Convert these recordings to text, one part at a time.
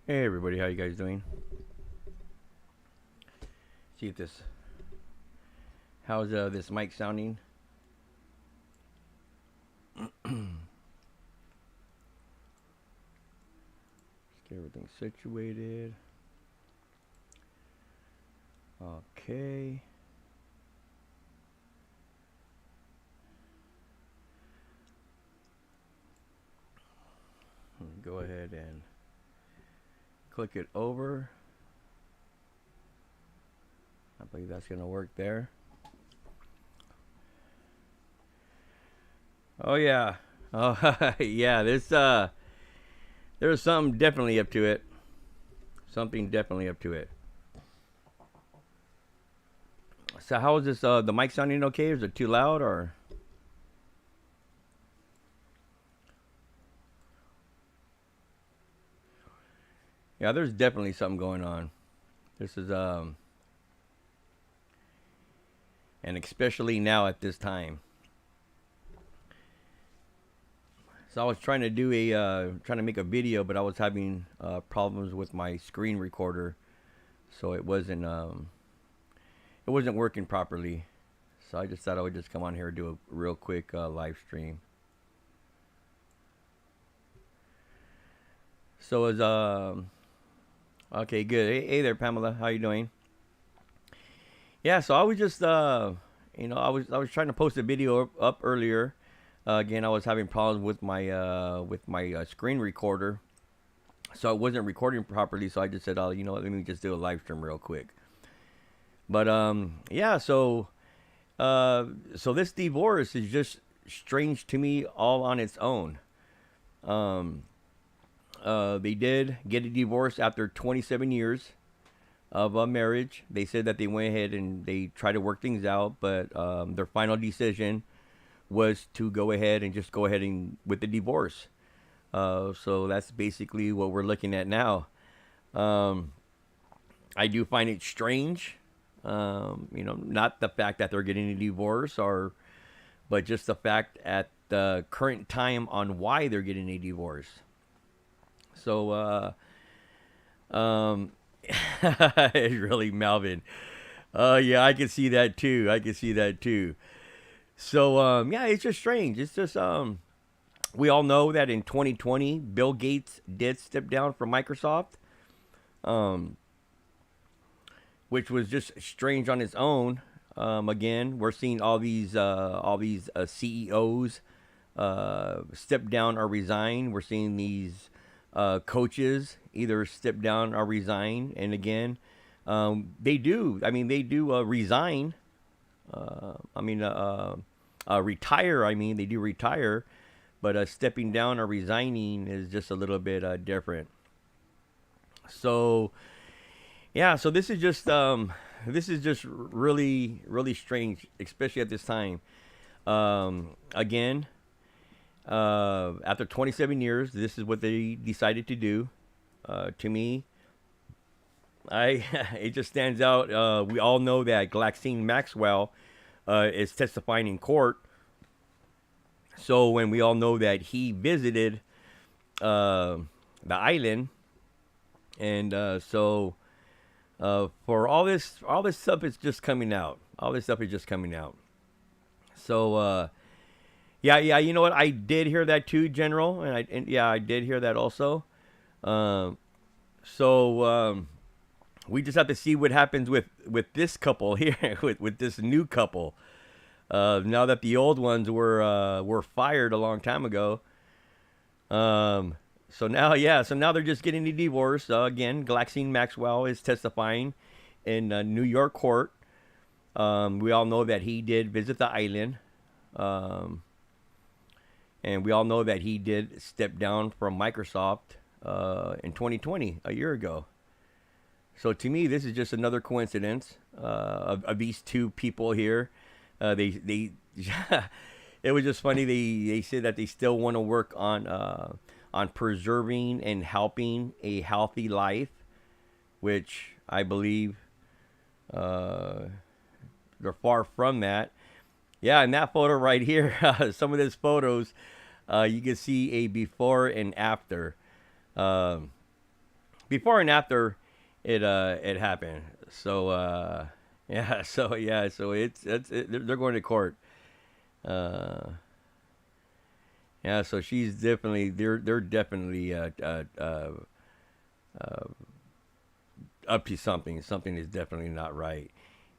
Hey everybody, how you guys doing? See if how's this mic sounding? Let's get everything situated. Okay. Go ahead and click it over. I believe that's gonna work there. Oh yeah. Oh yeah. There's something definitely up to it. Something definitely up to it. So how is this? The mic sounding okay? Is it too loud or? Yeah, there's definitely something going on. This is and especially now at this time. So I was trying to do trying to make a video, but I was having problems with my screen recorder, so it wasn't working properly. So I just thought I would just come on here and do a real quick live stream. So is okay, good. Hey there, Pamela. How you doing? Yeah. So I was just I was trying to post a video up earlier. Again, I was having problems with my screen recorder, so it wasn't recording properly. So I just said, oh, you know what? Let me just do a live stream real quick. But yeah. So this divorce is just strange to me all on its own. Um, they did get a divorce after 27 years of a marriage. They said that they went ahead and they tried to work things out, but their final decision was to go ahead and just go ahead and with the divorce. So that's basically what we're looking at now. Um, I do find it strange. Not the fact that they're getting a divorce, but just the fact at the current time on why they're getting a divorce. So, it's really Melvin. Yeah, I can see that too. I can see that too. So, yeah, it's just strange. It's just, we all know that in 2020, Bill Gates did step down from Microsoft, um, which was just strange on its own. Again, we're seeing all these CEOs step down or resign. We're seeing these coaches either step down or resign. And again, they do. I mean, they do resign. Retire. I mean, they do retire, but stepping down or resigning is just a little bit different. So yeah, so this is just really really strange, especially at this time. Again, after 27 years, this is what they decided to do. To me, I it just stands out. We all know that Glaxine Maxwell is testifying in court. So when we all know that he visited uh, the island, and for all this stuff is just coming out. All this stuff is just coming out. So yeah, yeah. You know what? I did hear that too, General, and yeah, I did hear that also. Um, so we just have to see what happens with this couple here, with this new couple. Now that the old ones were fired a long time ago. Um, so now, yeah, so now they're just getting a divorce. Again, Glaxine Maxwell is testifying in New York court. We all know that he did visit the island, um, and we all know that he did step down from Microsoft in 2020, a year ago. So to me, this is just another coincidence of these two people here. They it was just funny. They said that they still want to work on preserving and helping a healthy life, which I believe uh, they're far from that. Yeah, and that photo right here, some of these photos, you can see a before and after. Um, before and after it happened. So yeah, so they're going to court. Uh, yeah, so she's definitely they're definitely uh, up to something. Something is definitely not right.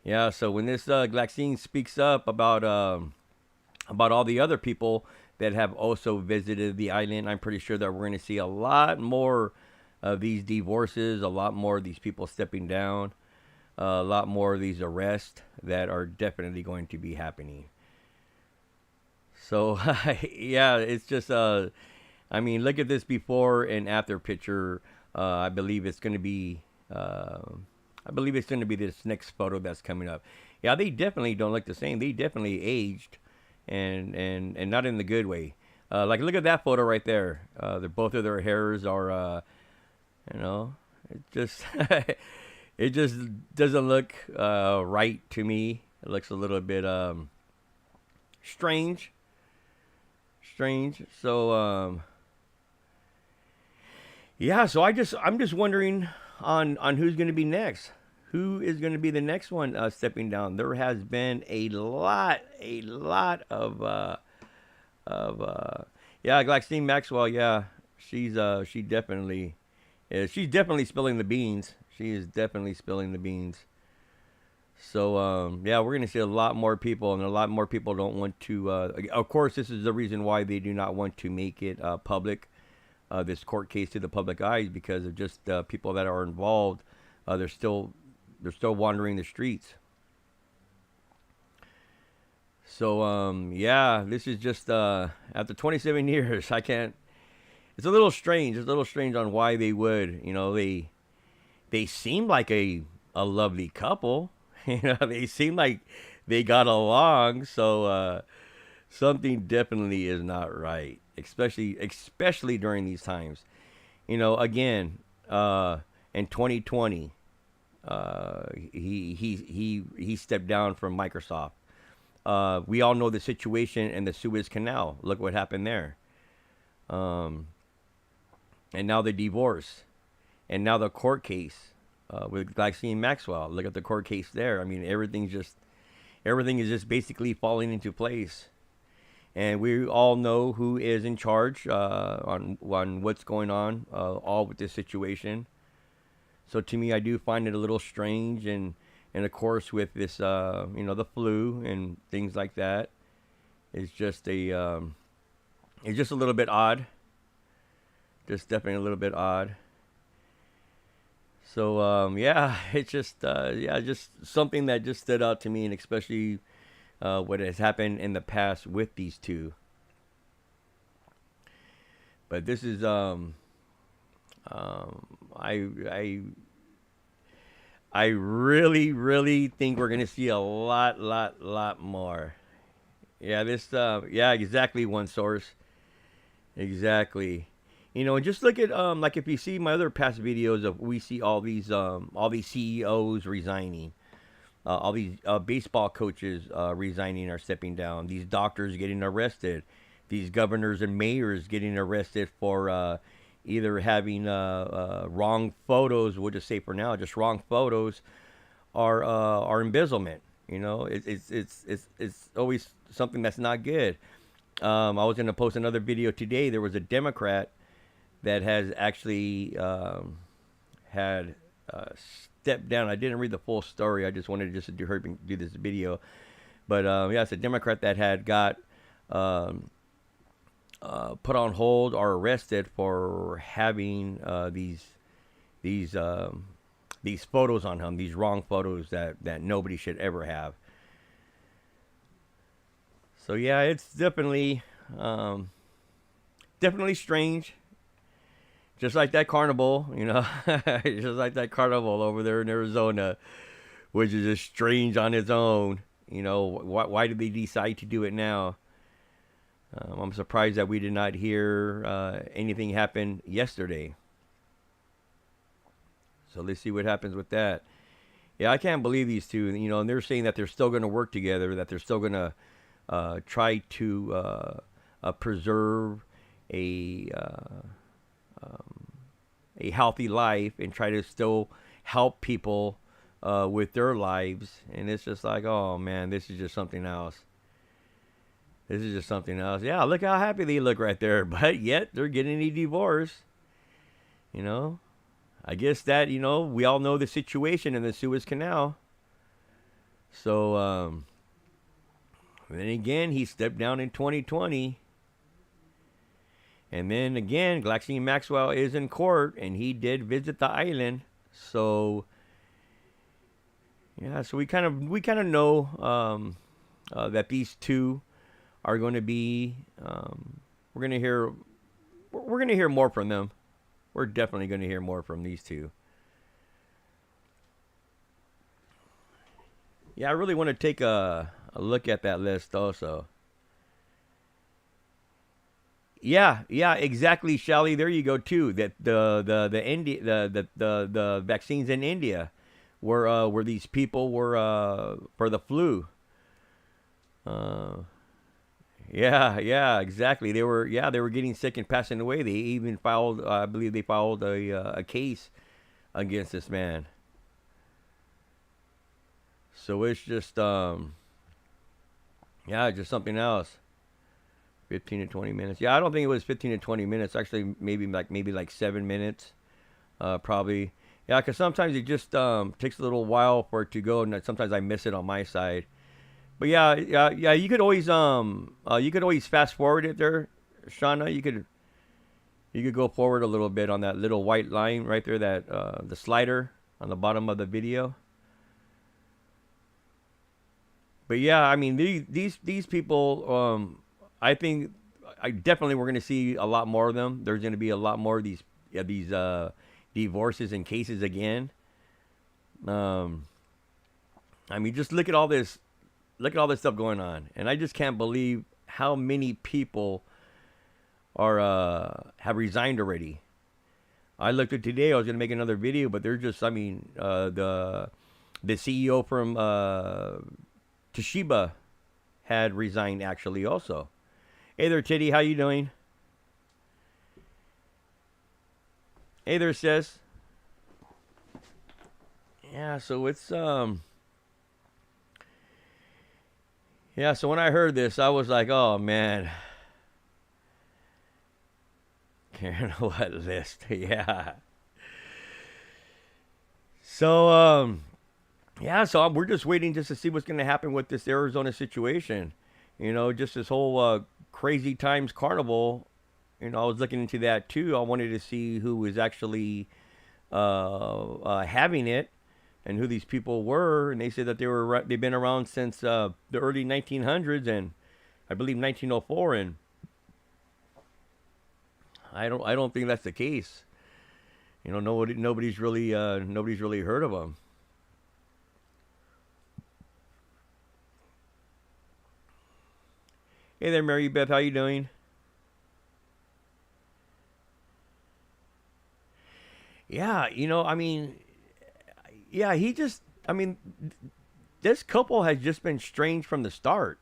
Yeah, so when this Glaxine speaks up about all the other people that have also visited the island, I'm pretty sure that we're going to see a lot more of these divorces, a lot more of these people stepping down, a lot more of these arrests that are definitely going to be happening. So yeah, it's just I mean, look at this before and after picture. I believe it's going to be uh, I believe it's going to be this next photo that's coming up. Yeah, they definitely don't look the same. They definitely aged, and not in the good way. Like look at that photo right there. Both of their hairs are you know, it just it just doesn't look right to me. It looks a little bit strange, strange. So yeah, so I'm just wondering on who's going to be next. Who is going to be the next one stepping down? There has been a lot of yeah, Glaxine Maxwell. Yeah, she definitely is. She's definitely spilling the beans. She is definitely spilling the beans. So yeah, we're gonna see a lot more people, and a lot more people don't want to. Of course, this is the reason why they do not want to make it public, this court case to the public eyes, because of just people that are involved. They're still wandering the streets. So yeah, this is just after 27 years. I can't. It's a little strange. It's a little strange on why they would. You know, they seem like a lovely couple. You know, they seem like they got along. So something definitely is not right, especially during these times. You know, again, in 2020, he stepped down from Microsoft. We all know the situation in the Suez Canal. Look what happened there. Um, and now the divorce, and now the court case with Glycine Maxwell. Look at the court case there. I mean, everything is just basically falling into place, and we all know who is in charge on what's going on, all with this situation. So to me, I do find it a little strange, and of course with this, the flu and things like that, it's just it's just a little bit odd. Just definitely a little bit odd. So yeah, it's just yeah, just something that just stood out to me, and especially what has happened in the past with these two. But this is um, I I I really think we're gonna see a lot more. Yeah, this yeah, exactly, one source. Exactly. You know, and just look at like if you see my other past videos of, we see all these CEOs resigning, all these baseball coaches resigning or stepping down, these doctors getting arrested, these governors and mayors getting arrested for either having wrong photos. We'll just say for now, just wrong photos, or embezzlement. You know, it's always something that's not good. I was going to post another video today. There was a Democrat that has actually had stepped down. I didn't read the full story. I just wanted just to do this video. But yeah, it's a Democrat that had got um, put on hold or arrested for having these these photos on him, these wrong photos that nobody should ever have. So yeah, it's um, definitely strange. Just like that carnival, you know, just like that carnival over there in Arizona, which is just strange on its own. You know, why did they decide to do it now? I'm surprised that we did not hear anything happen yesterday. So let's see what happens with that. Yeah, I can't believe these two. You know, and they're saying that they're still going to work together, that they're still going to try to preserve a a healthy life and try to still help people with their lives. And it's just like, oh man, this is just something else. This is just something else. Yeah, look how happy they look right there. But yet they're getting a divorce. You know, I guess that, we all know the situation in the Suez Canal. So, then again, he stepped down in 2020. And then again, Ghislaine Maxwell is in court, and he did visit the island. So, yeah, so we kind of know that these two are going to be. We're gonna hear more from them. We're definitely going to hear more from these two. Yeah, I really want to take a look at that list also. Yeah, yeah, exactly, Shelly. There you go too. That the vaccines in India where these people were for the flu. Uh, yeah, yeah, exactly. They were getting sick and passing away. They even filed, I believe they filed a case against this man. So it's just yeah, just something else. 15 to 20 minutes. Yeah, I don't think it was 15 to 20 minutes. Actually, maybe like 7 minutes, probably. Yeah, because sometimes it just takes a little while for it to go, and sometimes I miss it on my side. But yeah, yeah, yeah. You could always fast forward it there, Shauna. You could go forward a little bit on that little white line right there, that the slider on the bottom of the video. But yeah, I mean these people. I think I definitely we're going to see a lot more of them. There's going to be a lot more of these divorces and cases again. Um, I mean, just look at all this. Look at all this stuff going on, and I just can't believe how many people are have resigned already. I looked at today. I was going to make another video, but they're just. I mean, the CEO from Toshiba had resigned actually also. Hey there, Titty. How you doing? Hey there, sis. Yeah, so it's yeah, so when I heard this, I was like, oh man, Karen, what list? Yeah. So yeah, so we're just waiting just to see what's going to happen with this Arizona situation. Just this whole crazy times carnival. I was looking into that too. I wanted to see who was actually having it and who these people were. And they said that they've been around since the early 1900s, and I believe 1904. And I don't think that's the case. Nobody's really heard of them. Hey there, Mary Beth. How you doing? Yeah, I mean, yeah, I mean, this couple has just been strange from the start.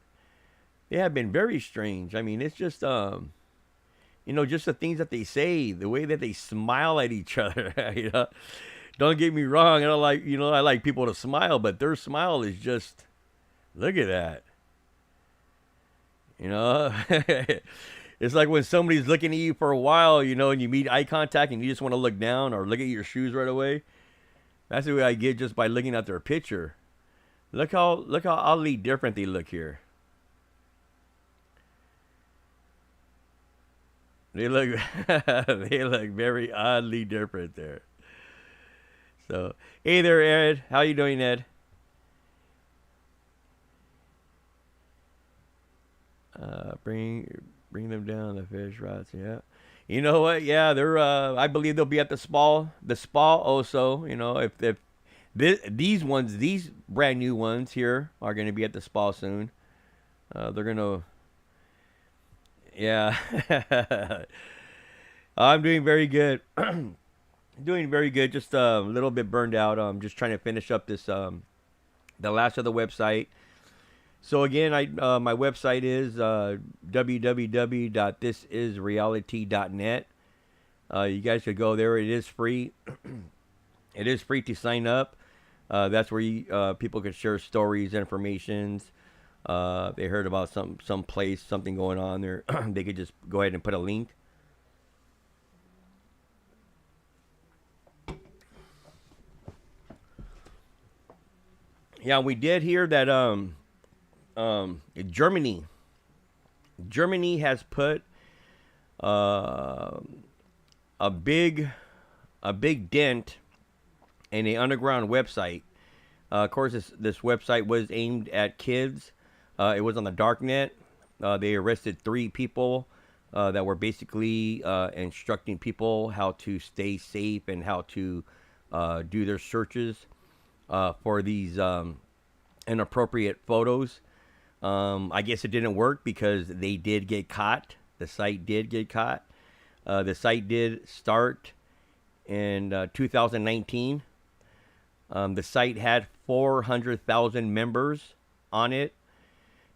They have been very strange. I mean, it's just, just the things that they say, the way that they smile at each other. Don't get me wrong. I like people to smile, but their smile is just, look at that. You know, it's like when somebody's looking at you for a while, and you meet eye contact and you just want to look down or look at your shoes right away. That's the way I get just by looking at their picture. Look how oddly different they look here. They look they look very oddly different there. So, hey there, Ed. How you doing, Ed? Bring them down the fish rods. Yeah. You know what? Yeah, they're. I believe they'll be at the spa. The spa also. If these brand new ones here are going to be at the spa soon. They're gonna. Yeah. I'm doing very good. Doing very good. Just a little bit burned out. I'm just trying to finish up this the last of the website. So again, my website is www.thisisreality.net. You guys could go there. It is free. It is free to sign up. That's where people could share stories, informations. They heard about some place, something going on there. They could just go ahead and put a link. Yeah, we did hear that Germany has put uh, a big dent in a underground website. Of course, this website was aimed at kids. It was on the Darknet. They arrested 3 people that were basically instructing people how to stay safe and how to do their searches for these inappropriate photos. I guess it didn't work because they did get caught. The site did get caught. The site did start in 2019. The site had 400,000 members on it.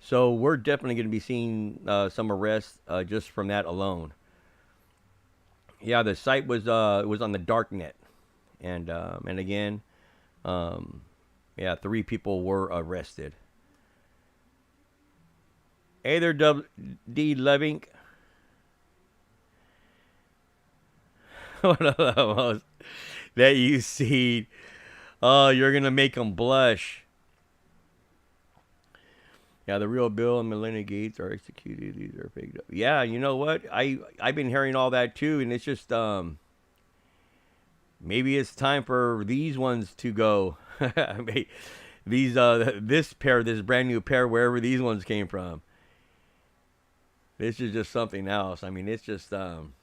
So we're definitely going to be seeing some arrests just from that alone. Yeah, the site was on the Darknet, and again, yeah, 3 people were arrested. Hey there, D. Levink. One of those that you see. Oh, you're gonna make them blush. Yeah, the real Bill and Melinda Gates are executed. These are fake. Yeah, you know what? I've been hearing all that too, and it's just maybe it's time for these ones to go. These this brand new pair, wherever these ones came from. This is just something else. I mean, it's just and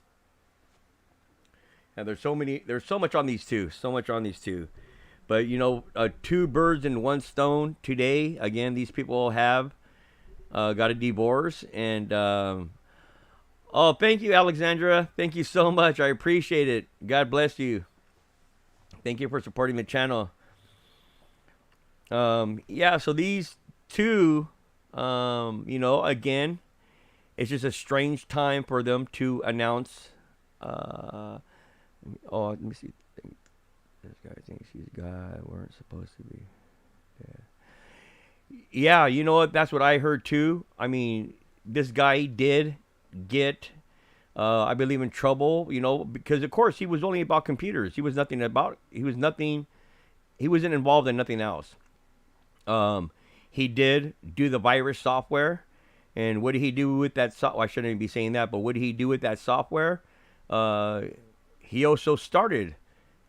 there's so much on these two, But you know, 2 birds in 1 stone today. Again, these people have got a divorce, and oh, thank you, Alexandra. Thank you so much. I appreciate it. God bless you. Thank you for supporting the channel. Yeah, so these 2, you know, again, it's just a strange time for them to announce. Oh, let me see. This guy thinks he's God. Weren't supposed to be. Yeah, you know what? That's what I heard too. I mean, this guy did get, I believe, in trouble. You know, because of course he was only about computers. He was nothing about. He was nothing. He wasn't involved in nothing else. He did do the virus software, and what did he do with that? I shouldn't even be saying that, but what did he do with that software? He also started.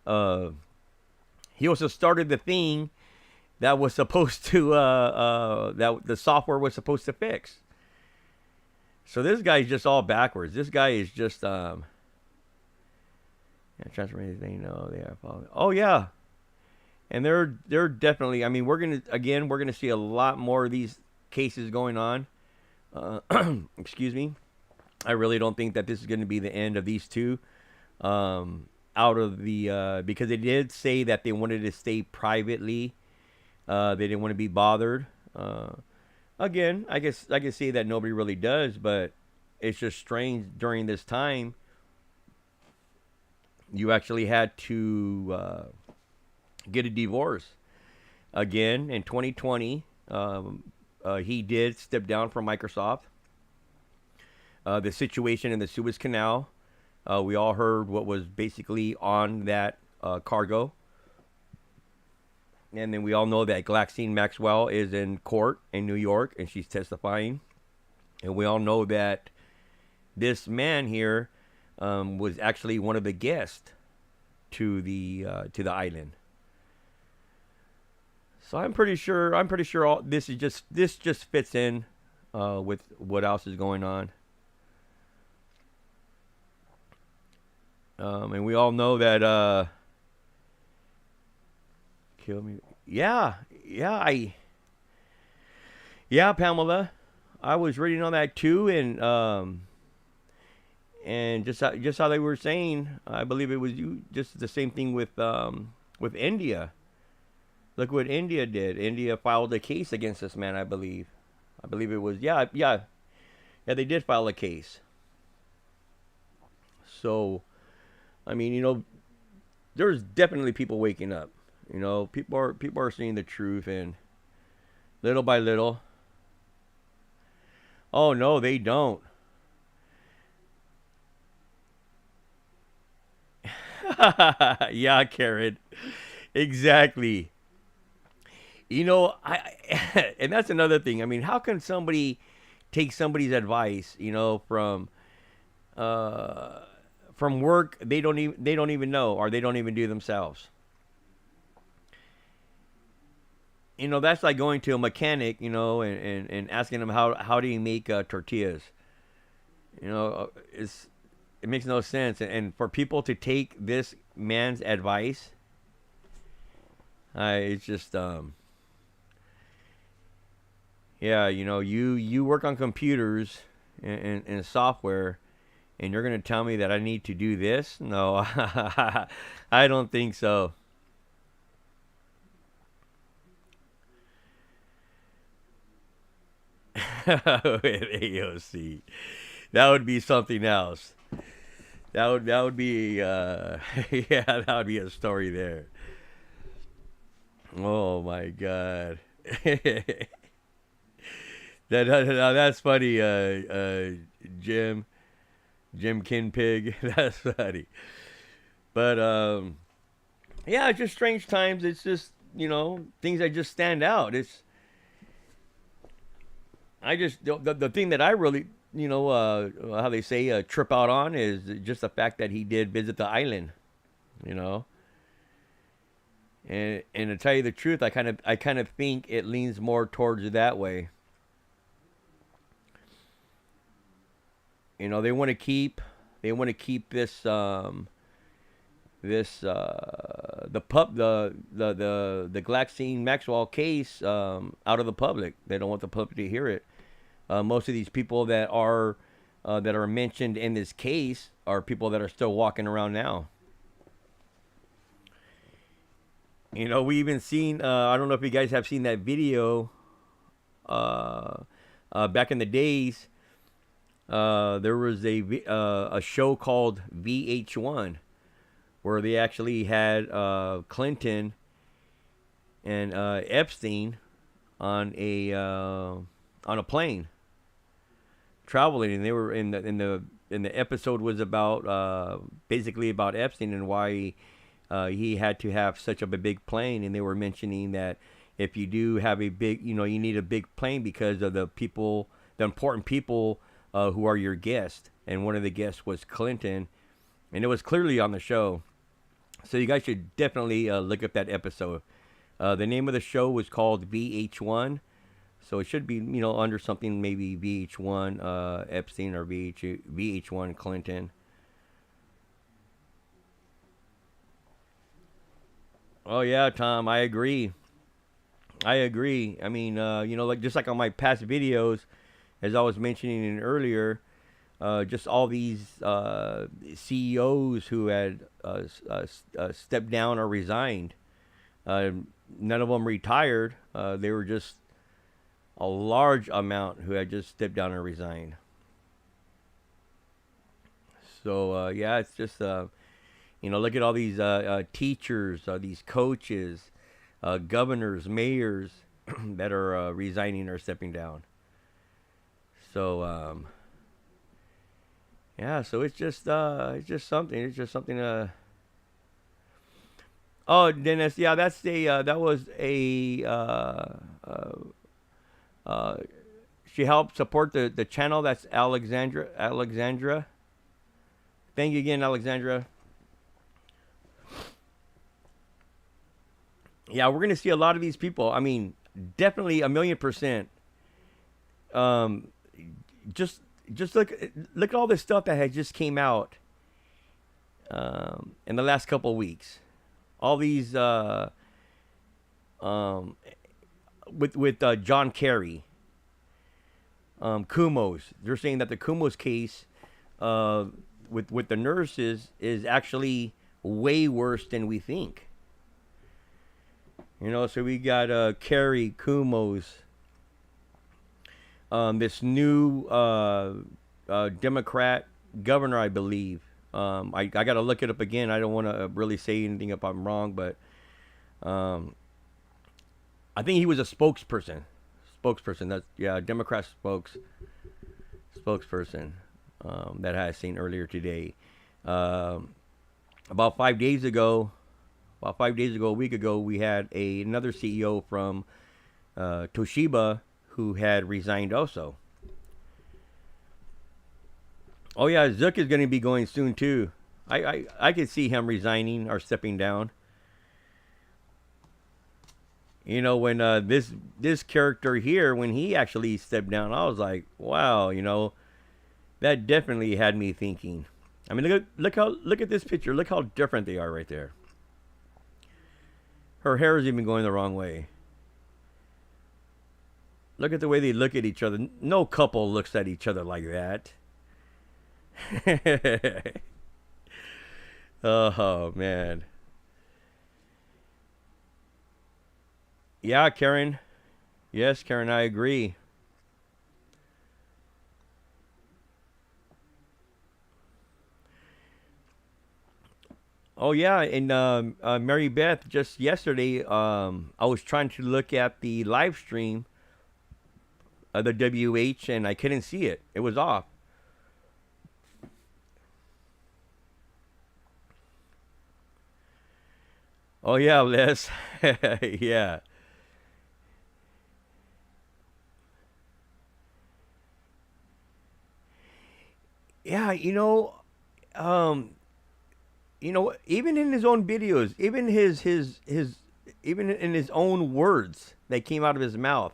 He also started the thing that was supposed to that the software was supposed to fix. So this guy's just all backwards. This guy is just yeah, transfer anything. No, they are following. Oh yeah, and they're definitely. I mean, we're gonna see a lot more of these cases going on. Excuse me. I really don't think that this is going to be the end of these 2. Out of the because they did say that they wanted to stay privately. They didn't want to be bothered. Again, I guess I can see that nobody really does, but it's just strange during this time. You actually had to get a divorce. Again, in 2020, he did step down from Microsoft. The situation in the Suez Canal. We all heard what was basically on that cargo. And then we all know that Ghislaine Maxwell is in court in New York, and she's testifying. And we all know that this man here was actually one of the guests to the island. So I'm pretty sure all this just fits in with what else is going on. And we all know that kill me. Yeah, Pamela. I was reading on that too, and just how they were saying, I believe it was you. Just the same thing with India. Look what India did. India filed a case against this man. I believe it was they did file a case. So. I mean, there's definitely people waking up. People are seeing the truth, and little by little. Oh no, they don't. Yeah, Karen. Exactly. And that's another thing. I mean, how can somebody take somebody's advice, uh, from work they don't even know, or they don't even do themselves. That's like going to a mechanic, and asking them how do you make tortillas. It makes no sense. And for people to take this man's advice, it's just yeah, you work on computers and software, and you're gonna tell me that I need to do this? No, I don't think so. With AOC, that would be something else. That would be yeah, that would be a story there. Oh my god. That's funny, Jim Jim Kinpig. That's funny. But yeah, it's just strange times. It's just things that just stand out. The thing that I really how they say trip out on is just the fact that he did visit the island. You know, and to tell you the truth, I kind of think it leans more towards that way. They want to keep this the Glaxine Maxwell case out of the public. They don't want the public to hear it. Most of these people that are mentioned in this case are people that are still walking around now. We even seen. I don't know if you guys have seen that video. Uh, Back in the days, there was a show called VH1 where they actually had Clinton and Epstein on a plane traveling, and they were in the episode was about basically about Epstein and why he had to have such a big plane, and they were mentioning that if you do have a big, you need a big plane because of the important people who are your guests, and one of the guests was Clinton, and it was clearly on the show. So you guys should definitely look up that episode. The name of the show was called VH1. So it should be, under something maybe VH1 Epstein or VH1 Clinton. Oh yeah, Tom, I agree. I agree. I mean, like just like on my past videos, as I was mentioning earlier, just all these CEOs who had stepped down or resigned. Uh, None of them retired. They were just a large amount who had just stepped down and resigned. So yeah, it's just look at all these teachers, these coaches, governors, mayors that are resigning or stepping down. So yeah, so it's just something. It's just something. Oh, Dennis, yeah, that was a uh, she helped support the channel. That's Alexandra. Thank you again, Alexandra. Yeah, we're gonna see a lot of these people. I mean, definitely a million percent. Um, just just look at all this stuff that has just came out in the last couple of weeks. All these um, with John Kerry, Kumos. They're saying that the Kumos case uh, with the nurses is actually way worse than we think. So we got Kerry Kumos, this new Democrat governor, I believe. I got to look it up again. I don't want to really say anything if I'm wrong, but um, I think he was a spokesperson. Spokesperson. That's yeah, Democrat spokesperson that I had seen earlier today. Um, about 5 days ago, a week ago, we had another CEO from Toshiba who had resigned also. Oh yeah, Zook is going to be going soon too. I could see him resigning or stepping down. You know, when this character here, when he actually stepped down, I was like, wow, that definitely had me thinking. I mean, look at this picture. Look how different they are right there. Her hair is even going the wrong way. Look at the way they look at each other. No couple looks at each other like that. Oh man. Yeah, Karen. Yes, Karen, I agree. Oh yeah, and Mary Beth, just yesterday, I was trying to look at the live stream of the WH, and I couldn't see it. It was off. Oh yeah, Les. Yeah, yeah. Um, even in his own videos, even in his own words that came out of his mouth,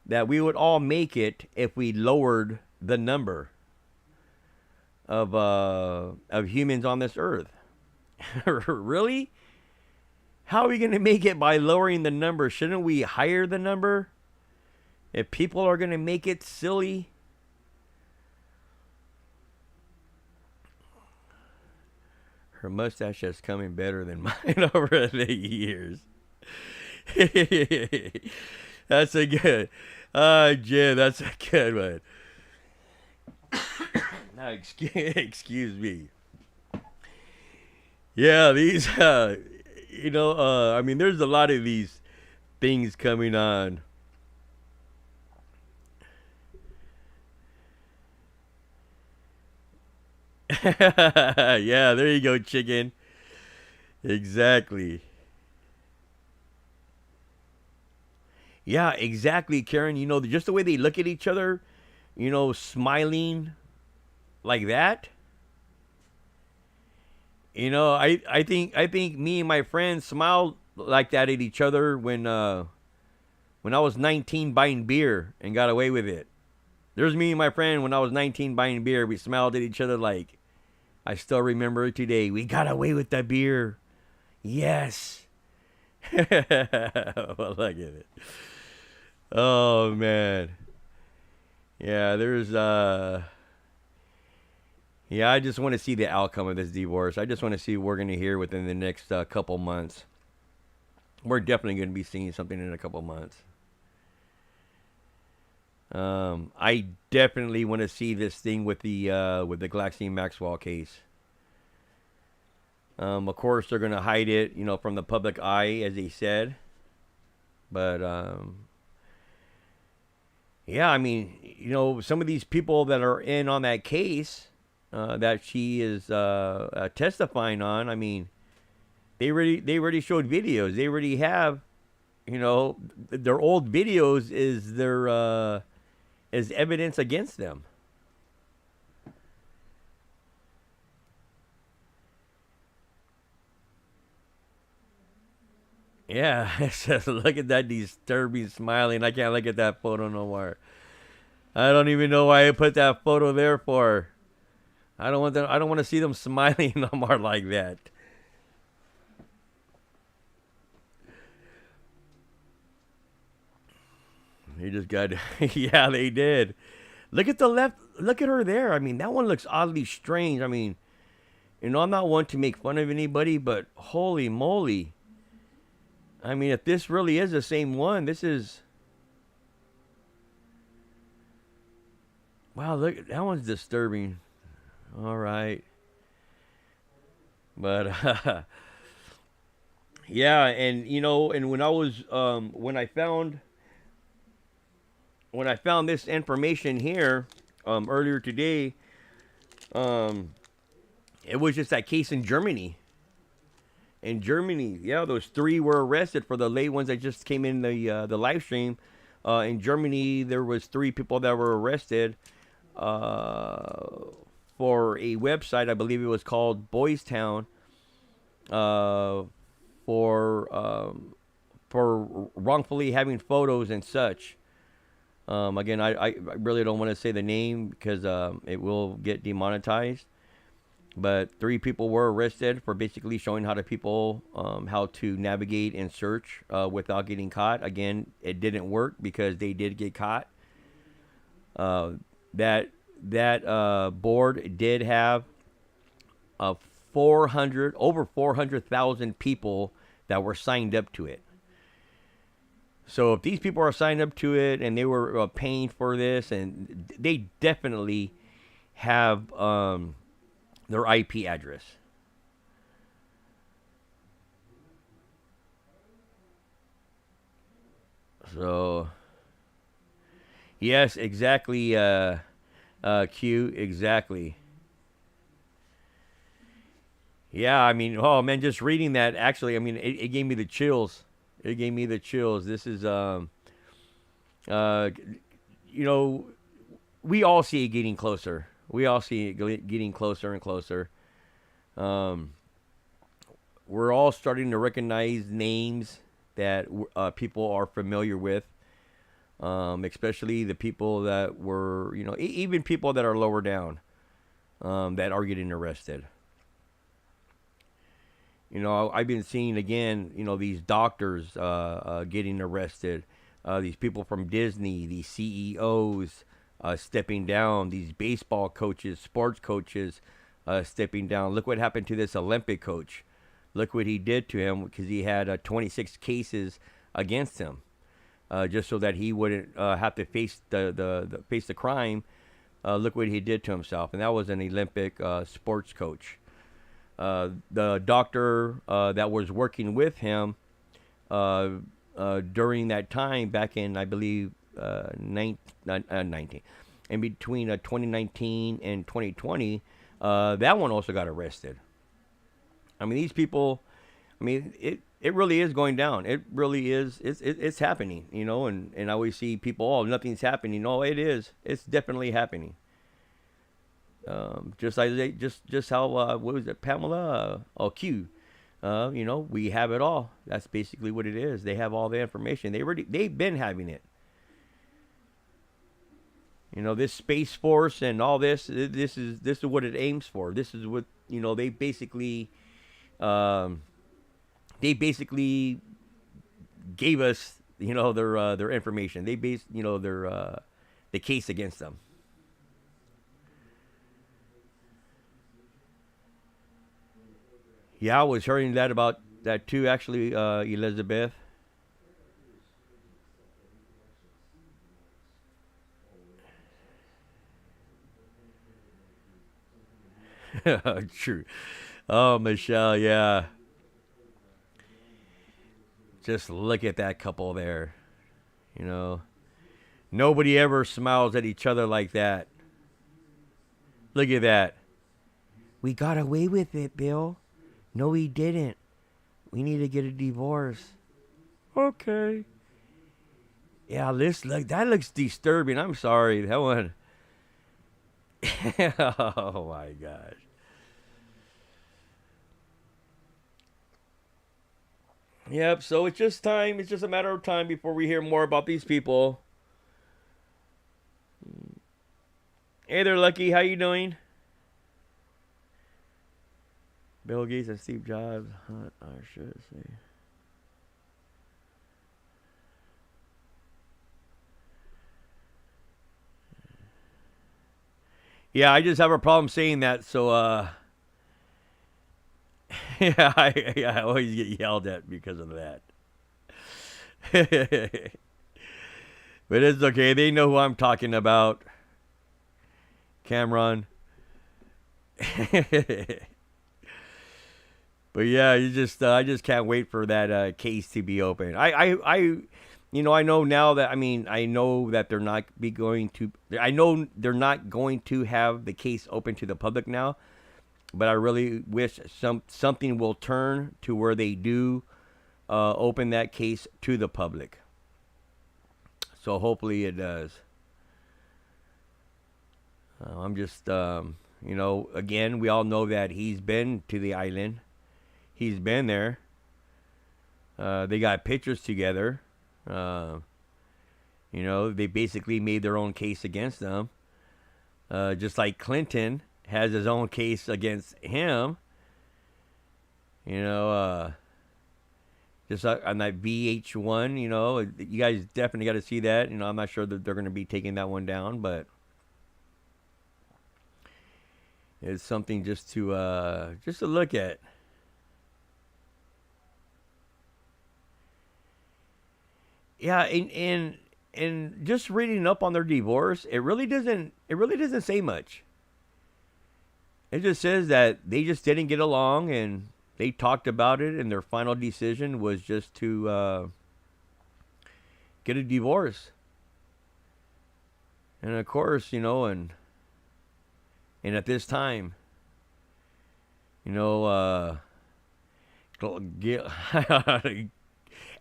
that we would all make it if we lowered the number of humans on this earth. Really? How are we going to make it by lowering the number? Shouldn't we higher the number? If people are going to make it silly, her mustache is coming better than mine over the years. That's a good. Jim, that's a good one. Now, excuse me. Yeah, these, I mean, there's a lot of these things coming on. Yeah, there you go, chicken. Exactly. Yeah, exactly, Karen. Just the way they look at each other, smiling like that. I think me and my friends smiled like that at each other when I was 19 buying beer and got away with it. There's me and my friend when I was 19 buying beer. We smiled at each other like I still remember it today. We got away with the beer. Yes. Well, look at it. Oh man. Yeah, there's yeah, I just want to see the outcome of this divorce. I just want to see what we're going to hear within the next couple months. We're definitely going to be seeing something in a couple months. I definitely want to see this thing with the Galaxine Maxwell case. Of course, they're going to hide it, from the public eye, as they said. But yeah, I mean, some of these people that are in on that case that she is testifying on. I mean, they already showed videos. They already have, their old videos is evidence against them. Yeah, it says, look at that disturbing smiling. I can't look at that photo no more. I don't even know why I put that photo there for. I don't want them. I don't want to see them smiling no more like that. They just got. Yeah, they did. Look at the left. Look at her there. I mean, that one looks oddly strange. I mean, I'm not one to make fun of anybody, but holy moly! I mean, if this really is the same one, this is. Wow, look, that one's disturbing. All right. But yeah, and and when I was when I found this information here earlier today, um, it was just that case in Germany. In Germany, yeah, those three were arrested for the late ones that just came in the live stream. In Germany, there was three people that were arrested uh, for a website. I believe it was called Boys Town, uh, for wrongfully having photos and such. Again, I really don't want to say the name because it will get demonetized. But three people were arrested for basically showing how to people how to navigate and search without getting caught. Again, it didn't work because they did get caught. Uh, that board did have 400 over 400,000 people that were signed up to it. So if these people are signed up to it and they were paying for this, and they definitely have their IP address. So yes, exactly. Q, exactly. Yeah, I mean, oh man, just reading that actually, I mean, it gave me the chills. It gave me the chills. This is uh, you know, we all see it getting closer. We all see it getting closer and closer. Um, we're all starting to recognize names that people are familiar with, especially the people that were, even people that are lower down that are getting arrested. I've been seeing again, these doctors getting arrested, these people from Disney, these CEOs stepping down, these baseball coaches, sports coaches stepping down. Look what happened to this Olympic coach. Look what he did to him because he had 26 cases against him, just so that he wouldn't have to face the crime. Look what he did to himself, and that was an Olympic sports coach. The doctor that was working with him during that time, back in I believe 19, in between 2019 and 2020, that one also got arrested. I mean, these people. I mean, it really is going down. It really is. It's happening. And I always see people. Oh, nothing's happening. No, it is. It's definitely happening. Just like just how what was it, Pamela? Q. We have it all. That's basically what it is. They have all the information. They've been having it. This space force and all this. This is what it aims for. This is what um, they basically gave us their information. They based their the case against them. Yeah, I was hearing that about that too. Actually, Elizabeth. True. Oh, Michelle. Yeah. Just look at that couple there. You know, nobody ever smiles at each other like that. Look at that. We got away with it, Bill. No, we didn't. We need to get a divorce. Okay. Yeah, this look that looks disturbing. I'm sorry. That one. Oh my gosh. Yep. So it's just time. It's just a matter of time before we hear more about these people. Hey there, Lucky. How you doing? Bill Gates and Steve Jobs. I should say. Yeah, I just have a problem saying that. So, I always get yelled at because of that. But it's okay. They know who I'm talking about. Cameron. But yeah, I just can't wait for that case to be open. I know now that I know that they're not be going to. I know they're not going to have the case open to the public now. But I really wish something will turn to where they do open that case to the public. So hopefully it does. I'm just, again, we all know that he's been to the island. He's been there. They got pictures together. They basically made their own case against them. Just like Clinton has his own case against him. Just on that VH1, you guys definitely got to see that. I'm not sure that they're going to be taking that one down, but it's something just to look at. Yeah, and just reading up on their divorce, it really doesn't say much. It just says that they just didn't get along and they talked about it, and their final decision was just to get a divorce. And of course, and at this time, you know,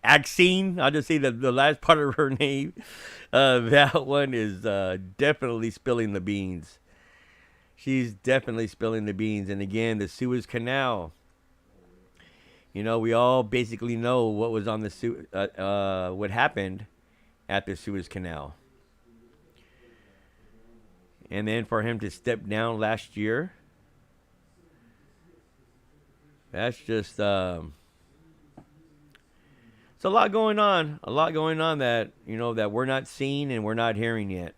Axine, I'll just say the last part of her name, that one is definitely spilling the beans. She's definitely spilling the beans. And again, the Suez Canal. We all basically know what was on the what happened at the Suez Canal. And then for him to step down last year, that's just it's a lot going on. A lot going on that that we're not seeing and we're not hearing yet.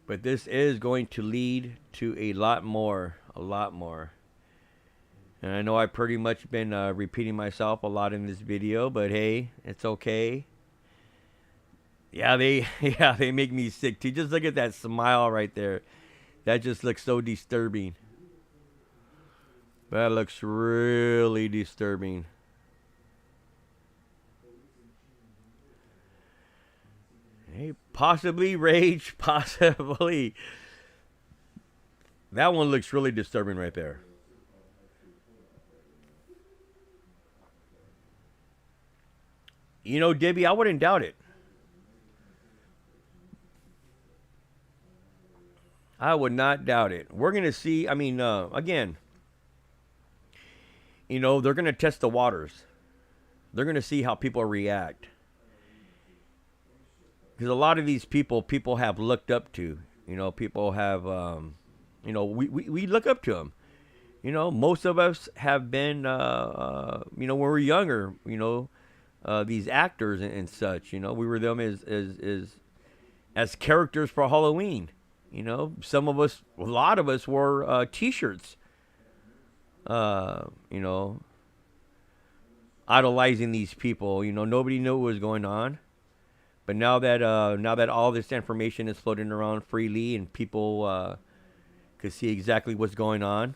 But this is going to lead to a lot more. A lot more. And I know I've pretty much been repeating myself a lot in this video, but hey, it's okay. Yeah, they make me sick too. Just look at that smile right there. That just looks so disturbing. That looks really disturbing. Hey, possibly rage, possibly. That one looks really disturbing right there. Debbie, I wouldn't doubt it. I would not doubt it. We're going to see, again, they're going to test the waters. They're going to see how people react. Because a lot of these people have looked up to. People have, we look up to them. Most of us have been, when we were younger, these actors and such. We were them as characters for Halloween. Some of us, a lot of us wore T-shirts. You know, idolizing these people. Nobody knew what was going on. But now that all this information is floating around freely and people could see exactly what's going on.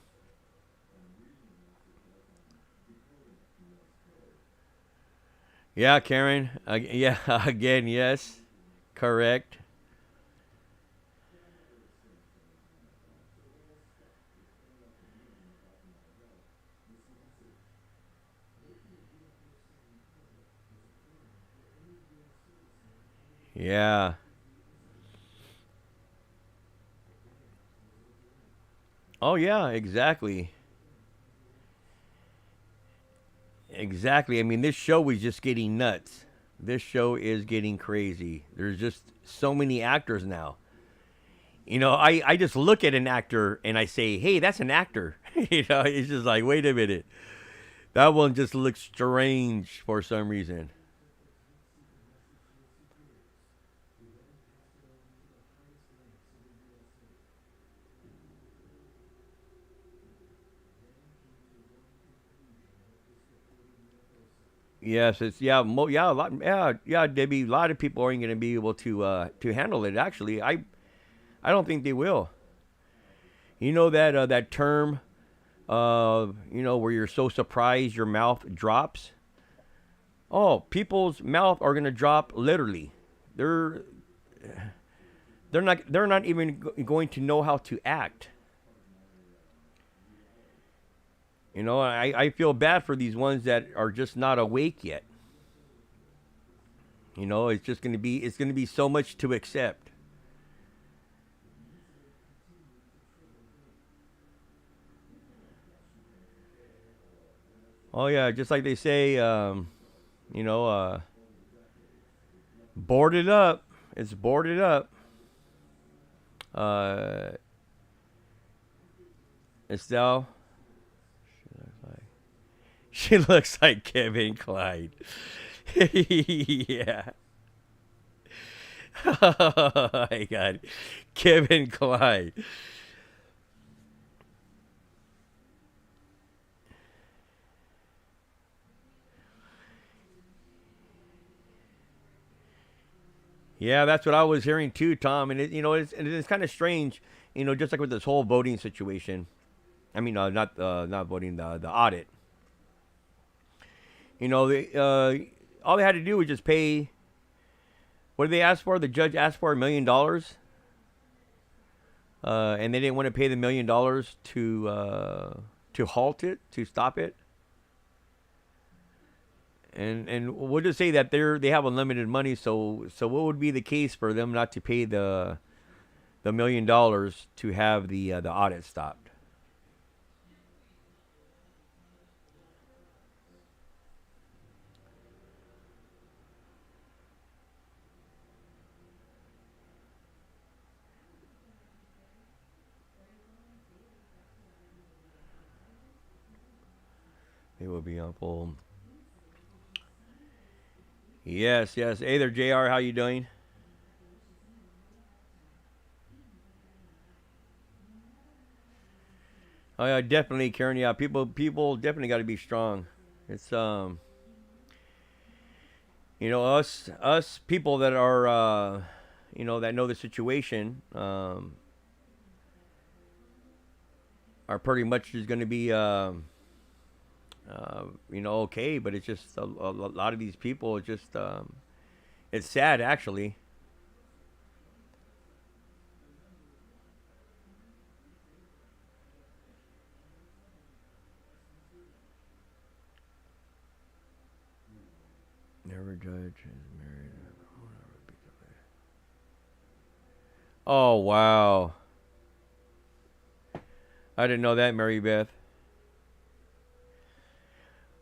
Yeah, Karen. Yeah, again, yes, correct. Yeah. Oh yeah, exactly. Exactly. This show is just getting nuts. This show is getting crazy. There's just so many actors now. I just look at an actor and I say, hey, that's an actor. It's just like, wait a minute. That one just looks strange for some reason. Yes, it's yeah, a lot, yeah, Debbie. A lot of people aren't going to be able to handle it. Actually, I don't think they will. You know that that term, where you're so surprised your mouth drops. Oh, people's mouth are gonna drop literally. They're they're not even going to know how to act. I feel bad for these ones that are just not awake yet. It's gonna be so much to accept. Oh yeah, just like they say, you know, boarded up. It's boarded up. Uh, Estelle, she looks like Kevin Clyde. Yeah. Oh my God, Kevin Clyde. Yeah, that's what I was hearing too, Tom. And it's kind of strange, just like with this whole voting situation. I mean, not voting, the audit. All they had to do was just pay. What did they ask for? The judge asked for $1 million, and they didn't want to pay the $1 million to halt it, to stop it. And we'll just say that they have unlimited money. So what would be the case for them not to pay the $1 million to have the audit stopped? It would be awful. Yes, yes. Hey there, Jr. How you doing? Oh yeah, definitely, Karen. Yeah, people definitely got to be strong. It's us people that are that know the situation, are pretty much just going to be okay. But it's just a lot of these people. It's just it's sad actually. Never judge is married. Oh wow, I didn't know that, Mary Beth.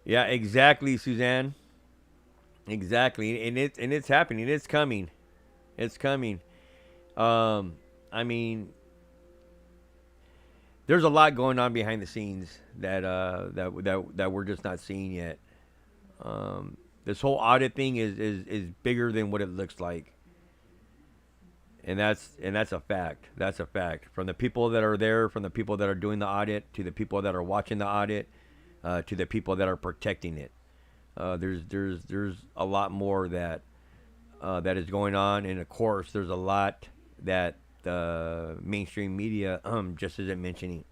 Yeah, exactly, Suzanne. Exactly, and it's happening. It's coming. It's coming. Um, I mean, there's a lot going on behind the scenes that we're just not seeing yet. This whole audit thing is bigger than what it looks like, and that's a fact. That's a fact. From the people that are there, from the people that are doing the audit, to the people that are watching the audit, to the people that are protecting it. There's a lot more that is going on, and of course, there's a lot that the mainstream media just isn't mentioning.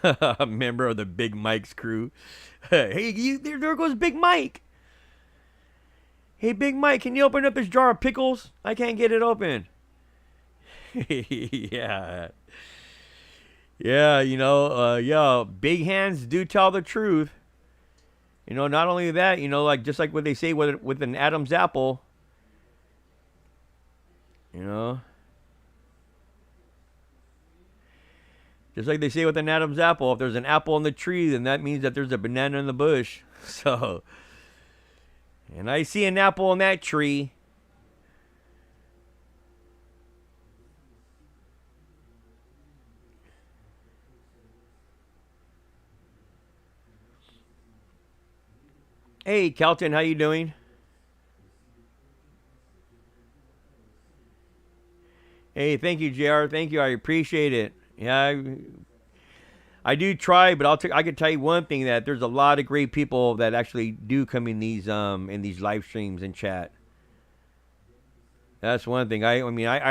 A member of the Big Mike's crew. Hey, there goes Big Mike. Hey, Big Mike, can you open up this jar of pickles? I can't get it open. Yeah, yeah, yeah. Big hands do tell the truth. Not only that, like just like what they say with an Adam's apple. You know, just like they say with an Adam's apple, if there's an apple in the tree, then that means that there's a banana in the bush. So, and I see an apple in that tree. Hey, Kelton, how you doing? Hey, thank you, Jr. Thank you. I appreciate it. Yeah, I do try, but I can tell you one thing, that there's a lot of great people that actually do come in these live streams and chat. That's one thing. I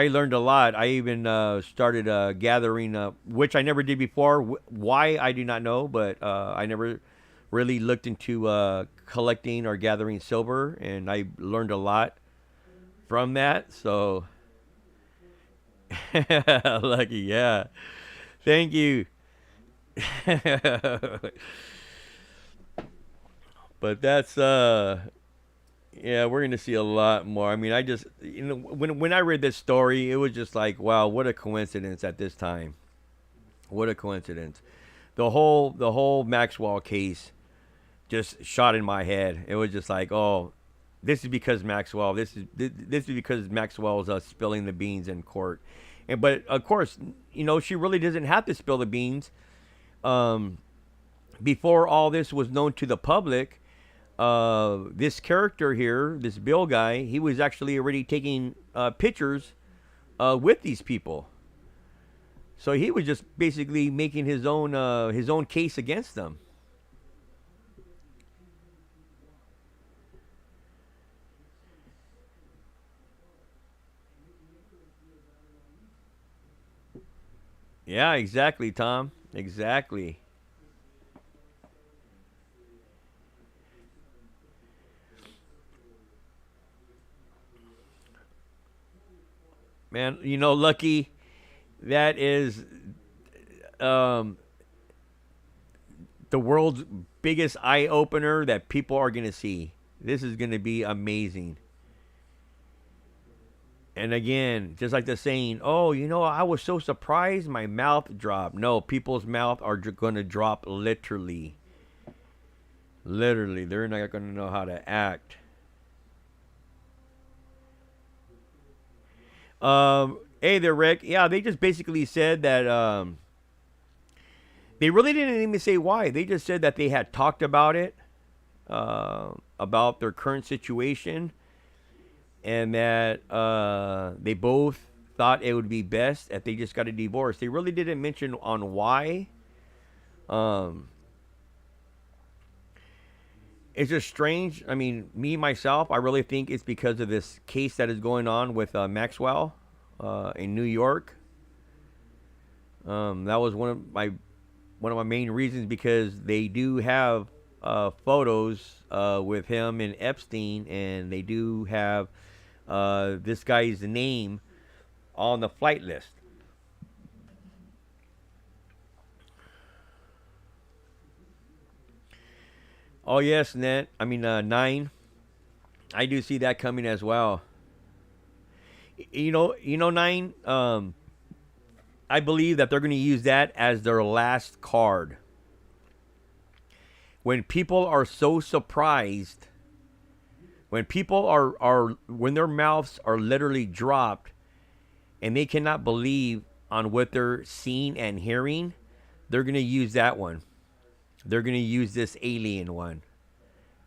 learned a lot. I even started gathering, which I never did before. Why I do not know, but I never really looked into collecting or gathering silver, and I learned a lot from that. So lucky, yeah. Thank you. But that's yeah, we're gonna see a lot more. I mean, I just when I read this story, it was just like, wow, what a coincidence at this time. What a coincidence. The whole Maxwell case just shot in my head. It was just like, oh, this is because Maxwell. This is because Maxwell's spilling the beans in court. And but of course, she really doesn't have to spill the beans. Um, Before all this was known to the public, this character here, this Bill guy, he was actually already taking pictures with these people. So he was just basically making his own case against them. Yeah, exactly, Tom. Exactly. Man, Lucky, that is um, the world's biggest eye opener that people are going to see. This is going to be amazing. And again, just like the saying, oh, I was so surprised my mouth dropped. No, people's mouth are going to drop literally. Literally. They're not going to know how to act. Hey there, Rick. Yeah, they just basically said that they really didn't even say why. They just said that they had talked about it, about their current situation, and that they both thought it would be best if they just got a divorce. They really didn't mention on why. Um, it's just strange. I mean, me myself, I really think it's because of this case that is going on with Maxwell in New York. That was one of my main reasons because they do have photos with him and Epstein, and they do have this guy's name on the flight list. Oh yes, Net. I mean nine. I do see that coming as well. Nine. I believe that they're going to use that as their last card. When people are so surprised, when their mouths are literally dropped and they cannot believe on what they're seeing and hearing, they're going to use that one. They're going to use this alien one.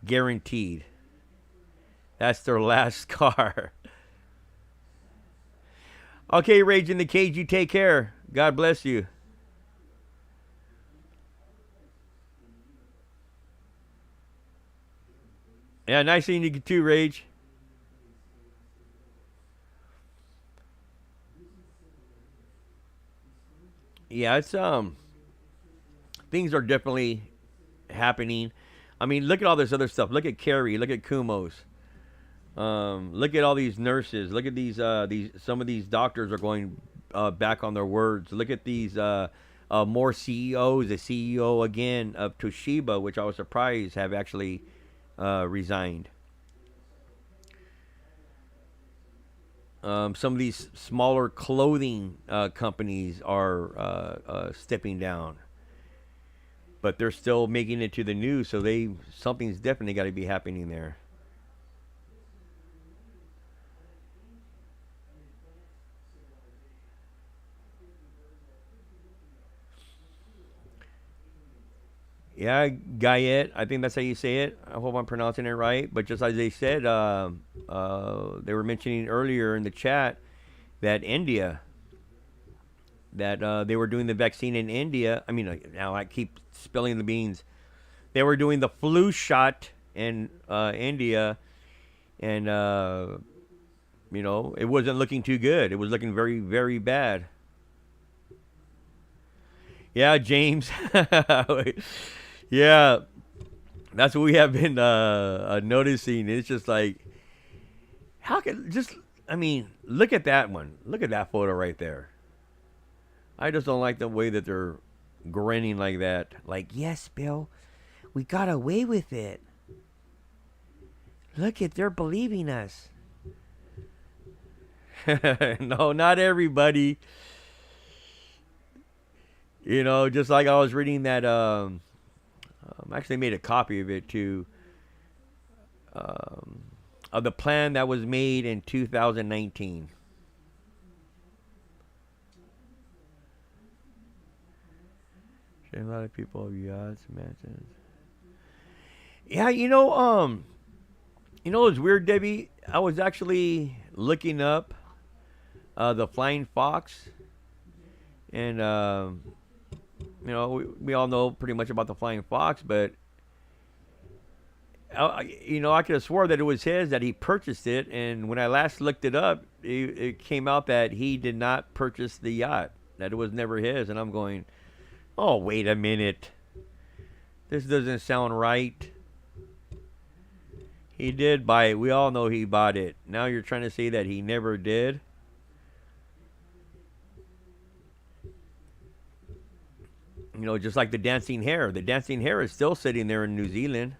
Guaranteed. That's their last card. Okay, Rage in the Cage, you take care. God bless you. Yeah, nice seeing you too, Rage. Yeah, it's things are definitely happening. I mean, look at all this other stuff. Look at Carrie. Look at Kumos. Look at all these nurses. Look at these. Some of these doctors are going back on their words. Look at these more CEOs. The CEO again of Toshiba, which I was surprised have actually resigned. Some of these smaller clothing companies are stepping down, but they're still making it to the news. So something's definitely got to be happening there. Yeah, Guyette. I think that's how you say it. I hope I'm pronouncing it right. But just as they said, they were mentioning earlier in the chat that India, that they were doing the vaccine in India. I mean, now I keep spilling the beans. They were doing the flu shot in India, and It wasn't looking too good. It was looking very, very bad. Yeah, James. Yeah, that's what we have been noticing. It's just like, how can just, I mean, look at that one. Look at that photo right there. I just don't like the way that they're grinning like that. Like, yes, Bill, we got away with it. Look at, they're believing us. No, not everybody. Just like I was reading that. I actually made a copy of it too. Um, of the plan that was made in 2019. A lot of people have yachts, mansions. Yeah, it's weird, Debbie. I was actually looking up the flying fox, and we all know pretty much about the flying fox, but I could have swore that it was his, that he purchased it, and when I last looked it up, it came out that he did not purchase the yacht, that it was never his, and I'm going, oh, wait a minute, this doesn't sound right. He did buy it. We all know he bought it. Now you're trying to say that he never did? Just like the dancing hare. The dancing hare is still sitting there in New Zealand.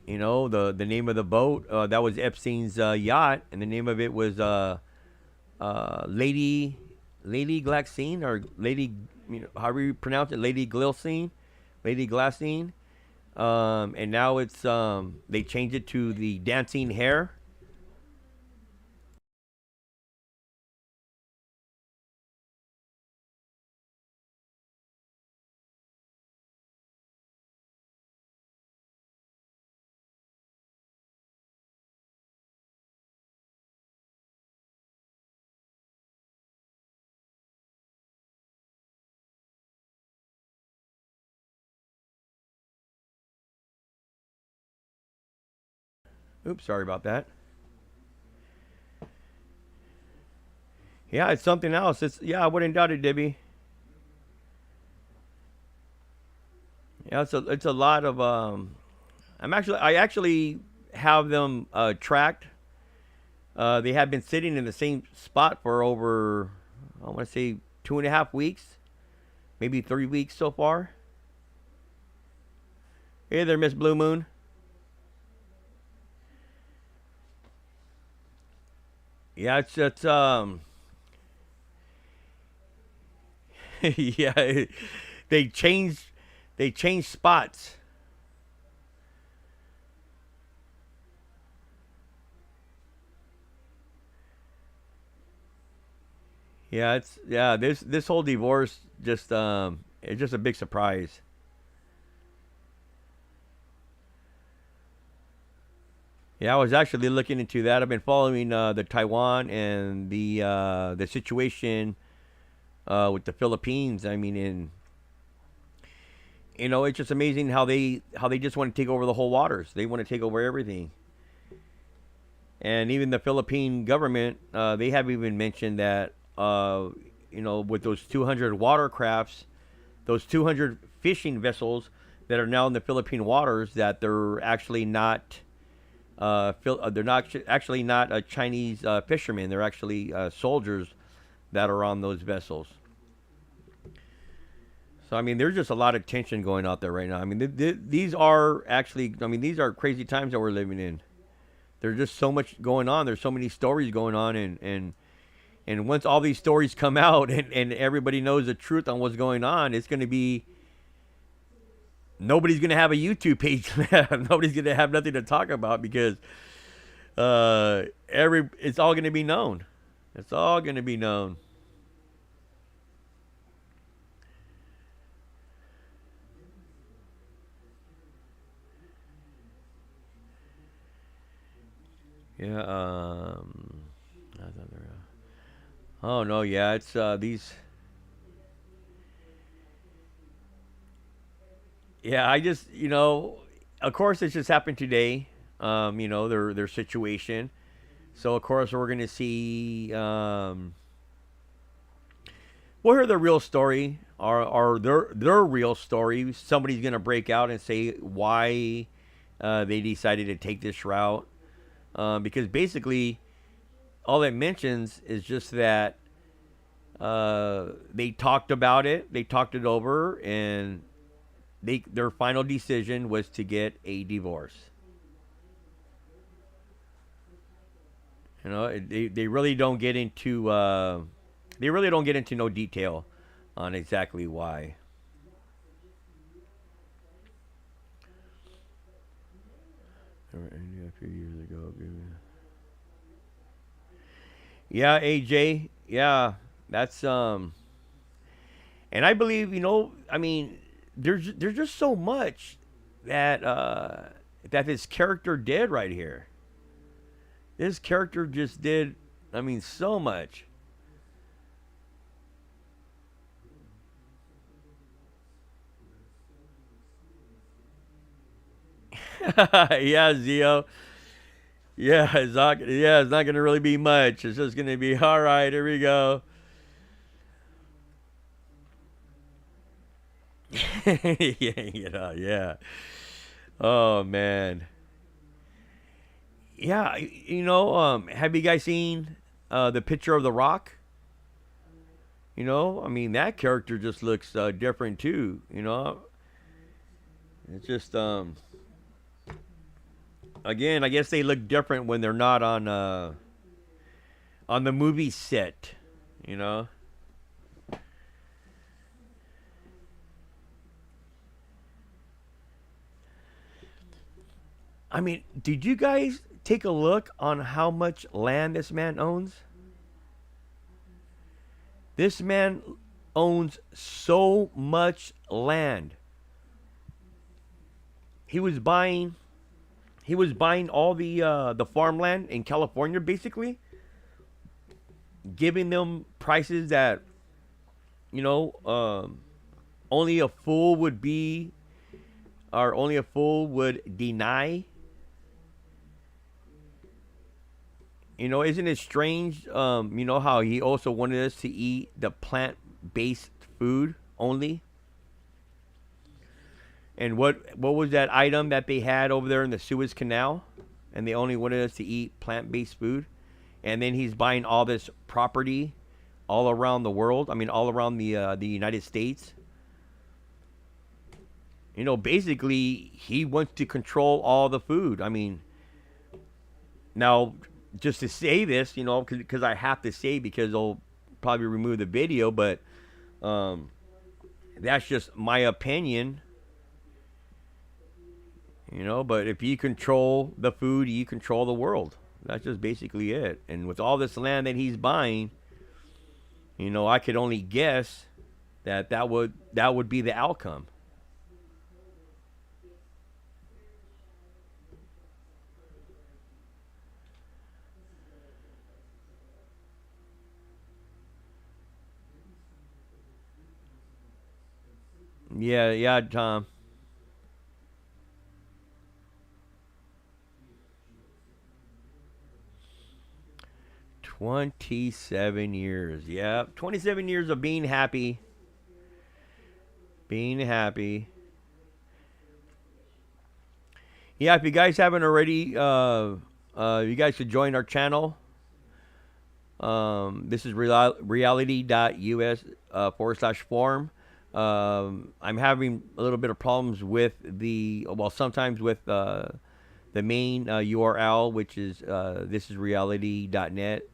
The name of the boat, that was Epstein's yacht, and the name of it was Lady Glaxine, or Lady, however you pronounce it, Lady Glassine. And now it's they changed it to the dancing hare. Oops, sorry about that. Yeah, it's something else. I wouldn't doubt it, Dibby. Yeah, it's a lot of I actually have them tracked. They have been sitting in the same spot for over, I want to say, 2.5 weeks, maybe 3 weeks so far. Hey there, Miss Blue Moon. Yeah, it's yeah, they changed they changed spots. This whole divorce just it's just a big surprise. Yeah, I was actually looking into that. I've been following the Taiwan and the situation with the Philippines. I mean, it's just amazing how they just want to take over the whole waters. They want to take over everything. And even the Philippine government, they have even mentioned that, with those 200 watercrafts, those 200 fishing vessels that are now in the Philippine waters, that they're actually not, they're not actually not Chinese fishermen. They're actually soldiers that are on those vessels. So I mean, there's just a lot of tension going out there right now. I mean, these are actually, I mean, these are crazy times that we're living in. There's just so much going on. There's so many stories going on, and once all these stories come out, and everybody knows the truth on what's going on, it's going to be, nobody's going to have a YouTube page. Nobody's going to have nothing to talk about, because it's all going to be known. It's all going to be known. Yeah. Oh no. Yeah. It's these. Yeah. Of course, it just happened today. you know, their situation. So of course we're gonna see. We'll hear the real story, or their real story. Somebody's gonna break out and say why they decided to take this route, because basically all it mentions is just that they talked about it, they talked it over, and their final decision was to get a divorce. You know, they really don't get into no detail on exactly why. A few years ago. Yeah, AJ. Yeah, that's and I believe, you know, I mean, there's just so much that that this character did right here. This character just did, I mean, so much. Yeah, Zio. It's not gonna really be much. It's just gonna be all right. Here we go. Yeah, you know, yeah. Oh man. Yeah, you know, have you guys seen the picture of the Rock? You know, I mean, that character just looks different too. You know, it's just again, I guess they look different when they're not on the movie set. You know. I mean, did you guys take a look on how much land this man owns? This man owns so much land. He was buying all the farmland in California, basically giving them prices that, you know, only a fool would be, or only a fool would deny. You know, isn't it strange? You know how he also wanted us to eat the plant-based food only. And what was that item that they had over there in the Suez Canal? And they only wanted us to eat plant-based food. And then he's buying all this property all around the world. I mean, all around the United States. You know, basically, he wants to control all the food. I mean, now, just to say this, you know, because I have to say, because they'll probably remove the video, but that's just my opinion. You know, but if you control the food, you control the world. That's just basically it. And with all this land that he's buying, you know, I could only guess that that would be the outcome. Yeah, yeah, Tom. 27 years. Yeah, 27 years of being happy. Being happy. Yeah, if you guys haven't already, you guys should join our channel. This is reality.us /forum. I'm having a little bit of problems with sometimes with the main URL, which is this is reality.net.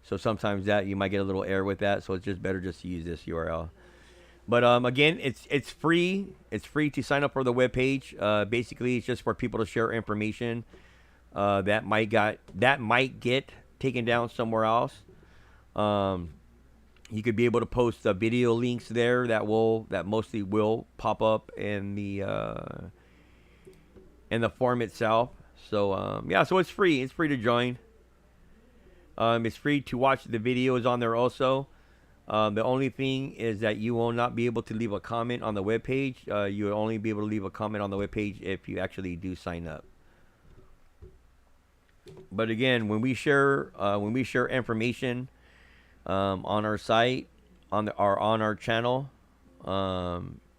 So sometimes that you might get a little error with that. So it's just better just to use this URL. But again, it's free. It's free to sign up for the webpage. Basically, it's just for people to share information that might get taken down somewhere else. You could be able to post video links there that mostly will pop up in the form itself. So yeah, so it's free. It's free to join. It's free to watch the videos on there also. The only thing is that you will not be able to leave a comment on the webpage. You will only be able to leave a comment on the webpage if you actually do sign up. But again, when we share information on our site, on our channel,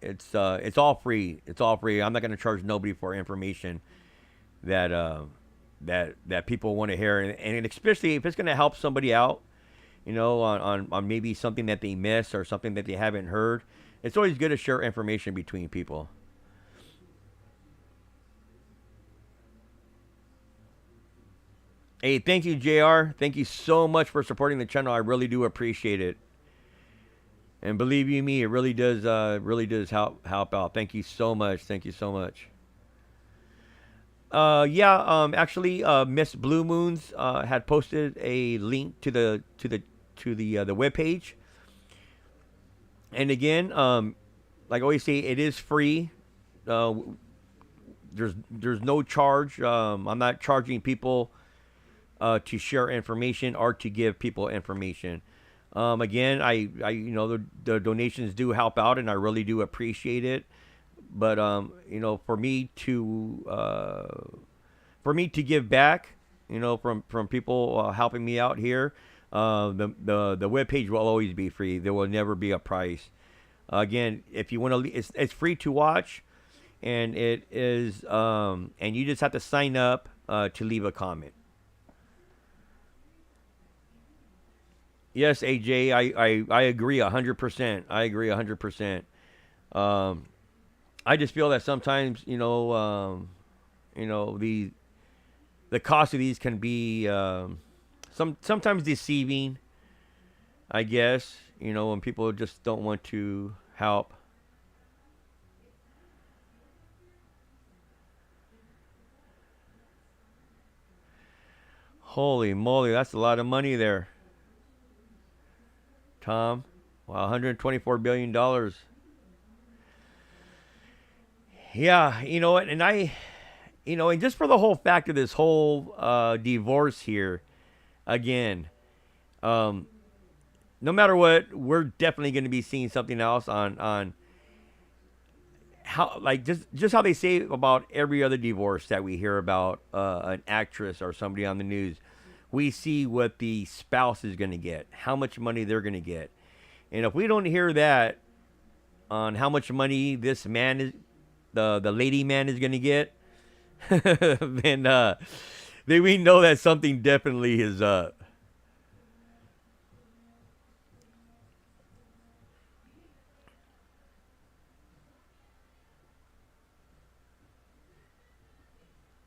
it's all free. It's all free. I'm not going to charge nobody for information that that people want to hear, and especially if it's going to help somebody out, on maybe something that they miss or something that they haven't heard. It's always good to share information between people. Hey, thank you, JR. Thank you so much for supporting the channel. I really do appreciate it. And believe you me, it really does help out. Thank you so much. Thank you so much. Yeah, actually, Miss Blue Moons had posted a link to the web page. And again, like I always say, it is free. Uh, there's no charge. I'm not charging people to share information or to give people information. Again, I the donations do help out, and I really do appreciate it. But for me to give back, from people helping me out here, the web page will always be free. There will never be a price. Again, if you want to, it's free to watch, and it is and you just have to sign up to leave a comment. Yes, AJ, I agree 100%. I agree 100%. Um, I just feel that sometimes, the cost of these can be sometimes deceiving. I guess when people just don't want to help. Holy moly, that's a lot of money there, Tom. Wow, $124 billion. Yeah, and and just for the whole fact of this whole divorce here, again, um, no matter what, we're definitely going to be seeing something else on how, like, just how they say about every other divorce that we hear about an actress or somebody on the news. We see what the spouse is going to get, how much money they're going to get, and if we don't hear that on how much money this man is, the lady man is going to get, then then we know that something definitely is up.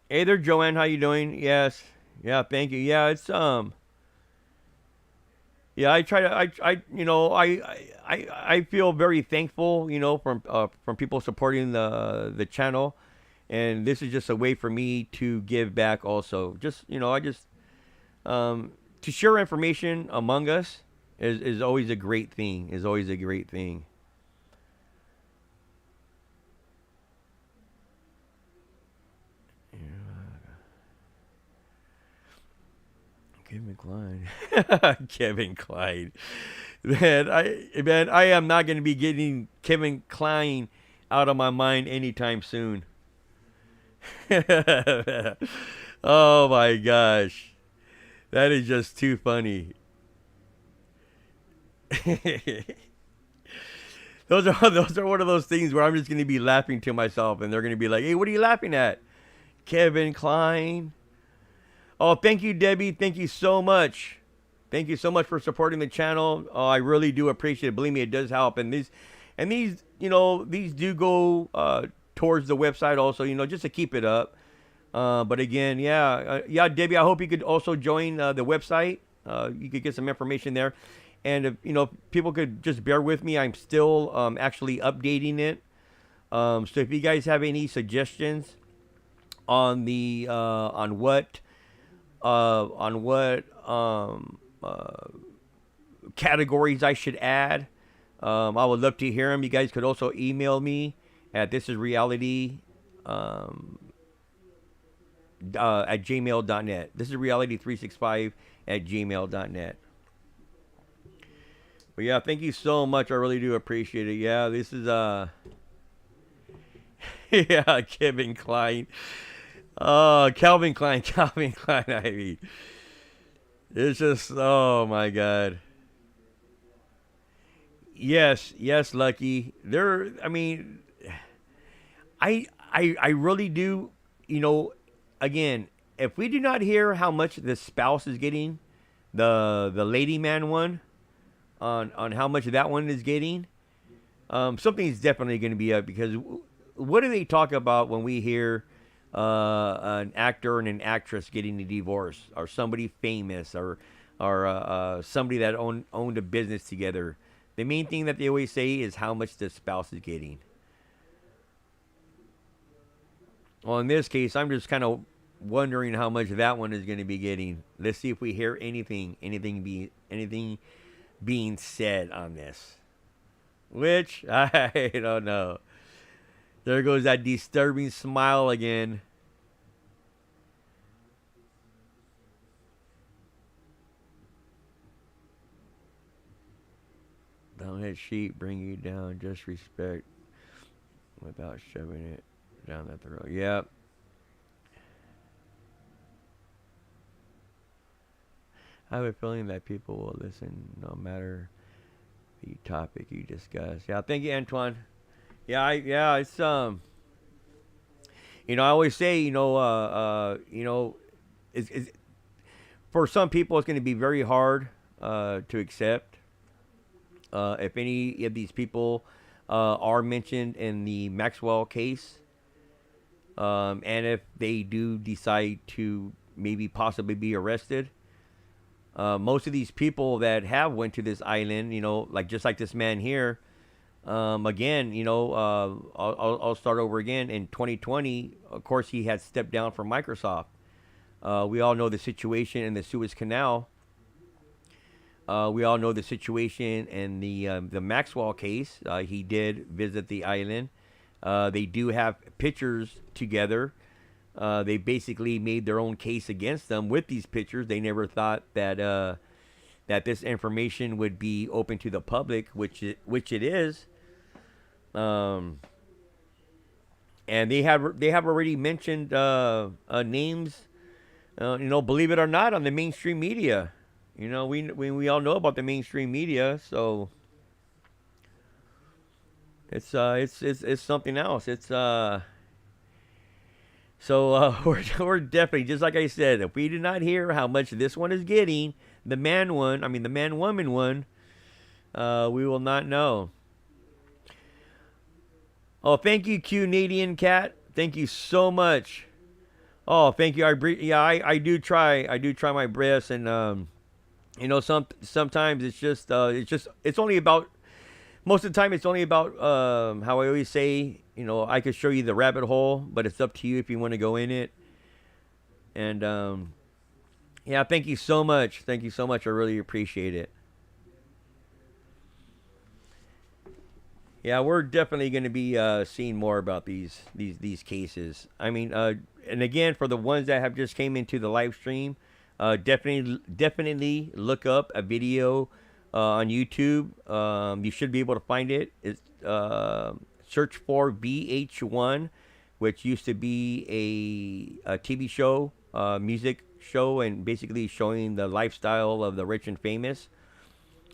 Hey there, Joanne. How you doing? Yes. Yeah. Thank you. Yeah. Yeah. I try to. I feel very thankful. From people supporting the channel, and this is just a way for me to give back. Also, just I just to share information among us is always a great thing. Is always a great thing. Kevin Klein. Kevin Klein. Man, I am not going to be getting Kevin Klein out of my mind anytime soon. Oh my gosh. That is just too funny. Those are one of those things where I'm just going to be laughing to myself, and they're going to be like, "Hey, what are you laughing at?" Kevin Klein. Oh, thank you, Debbie. Thank you so much. Thank you so much for supporting the channel. Oh, I really do appreciate it. Believe me, it does help. And these do go towards the website also. Just to keep it up. But again, yeah, Debbie. I hope you could also join the website. You could get some information there. And if people could just bear with me, I'm still actually updating it. So if you guys have any suggestions on the on what categories I should add, I would love to hear them. You guys could also email me at thisisreality at gmail.net. This is reality365 at gmail.net. But yeah, thank you so much. I really do appreciate it. Yeah, this is yeah, Kevin Klein. Oh, Calvin Klein, Calvin Klein. I mean, it's just, oh my God. Yes, yes, Lucky. There, I mean, I really do, you know, again, if we do not hear how much the spouse is getting, the lady man one, on how much that one is getting, something's definitely going to be up because what do they talk about when we hear an actor and an actress getting a divorce, or somebody famous, or somebody that owned a business together? The main thing that they always say is how much the spouse is getting. Well, in this case, I'm just kind of wondering how much that one is going to be getting. Let's see if we hear anything being said on this. Which I don't know. There goes that disturbing smile again. Don't let sheep bring you down. Just respect without shoving it down the throat. Yep. I have a feeling that people will listen no matter the topic you discuss. Yeah, thank you, Antoine. Yeah, it's I always say, it's for some people it's going to be very hard to accept if any of these people are mentioned in the Maxwell case, and if they do decide to maybe possibly be arrested. Most of these people that have went to this island, like just like this man here, again, I'll start over again. In 2020, of course, he had stepped down from Microsoft. We all know the situation in the Suez Canal. We all know the situation in the Maxwell case. He did visit the island. They do have pictures together. They basically made their own case against them with these pictures. They never thought that this information would be open to the public, which it is. And they have already mentioned names. Believe it or not, on the mainstream media. We all know about the mainstream media, so it's something else. We're definitely, just like I said, if we do not hear how much this one is getting, the man woman one, we will not know. Oh, thank you, Canadian Cat. Thank you so much. Oh, thank you. I do try. I do try my best, and sometimes it's only about, most of the time it's only about, how I always say, I could show you the rabbit hole, but it's up to you if you want to go in it. And yeah, thank you so much. Thank you so much. I really appreciate it. Yeah, we're definitely going to be seeing more about these cases. And again, for the ones that have just came into the live stream, definitely look up a video on YouTube. You should be able to find it. It's search for BH1, which used to be a TV show, music show, and basically showing the lifestyle of the rich and famous.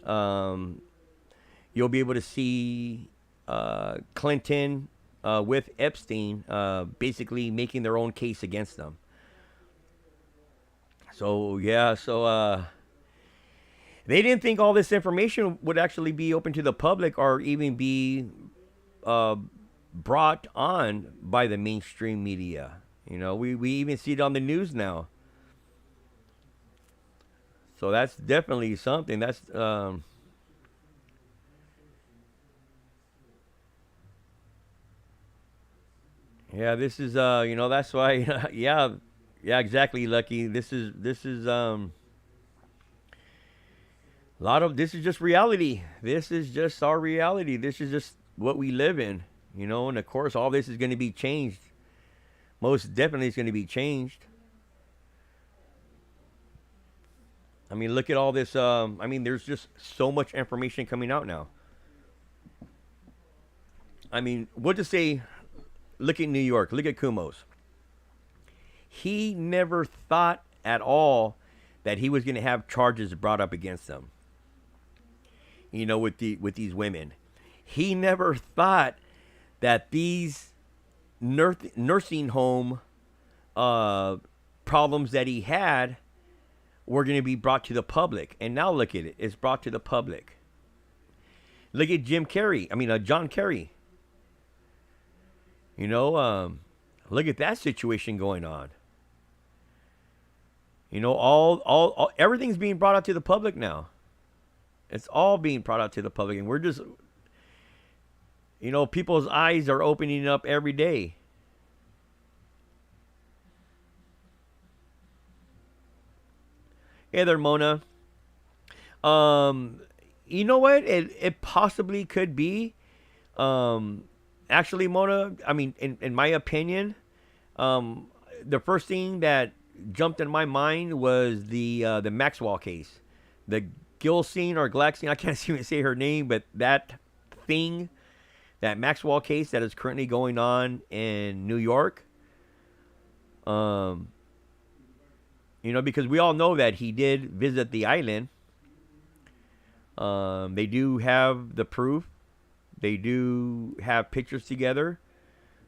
You'll be able to see Clinton with Epstein basically making their own case against them. So yeah, they didn't think all this information would actually be open to the public or even be brought on by the mainstream media. We even see it on the news now. So that's definitely something. Yeah, this is that's why yeah, yeah, exactly, Lucky. This is a lot of this is just reality. This is just our reality. This is just what we live in, and of course all this is going to be changed. Most definitely it's going to be changed. Look at all this there's just so much information coming out now. We'll just say, look at New York, look at Kumos. he never thought at all that he was going to have charges brought up against him. With these women, he never thought that these nursing home problems that he had were going to be brought to the public. And now look at it; it's brought to the public. Look at John Kerry. Look at that situation going on. All everything's being brought out to the public now. It's all being brought out to the public, and we're just, people's eyes are opening up every day. Hey there, Mona. You know what? It possibly could be. Actually, Mona, I mean, in my opinion, the first thing that jumped in my mind was the Maxwell case, the Gilsine or Glaxine. I can't even say her name, but that Maxwell case that is currently going on in New York. Because we all know that he did visit the island. They do have the proof. They do have pictures together.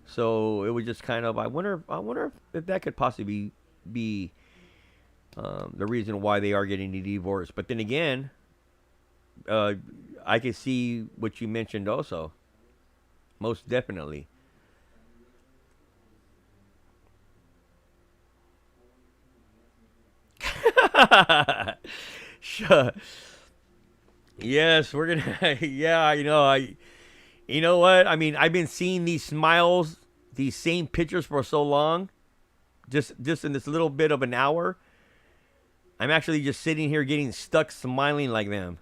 So it was just kind of, I wonder if that could possibly be the reason why they are getting a divorce. But then again, I can see what you mentioned also. Most definitely. Sure. Yes, we're gonna. Yeah, You know what? I mean, I've been seeing these smiles, these same pictures for so long. Just in this little bit of an hour, I'm actually just sitting here getting stuck smiling like them.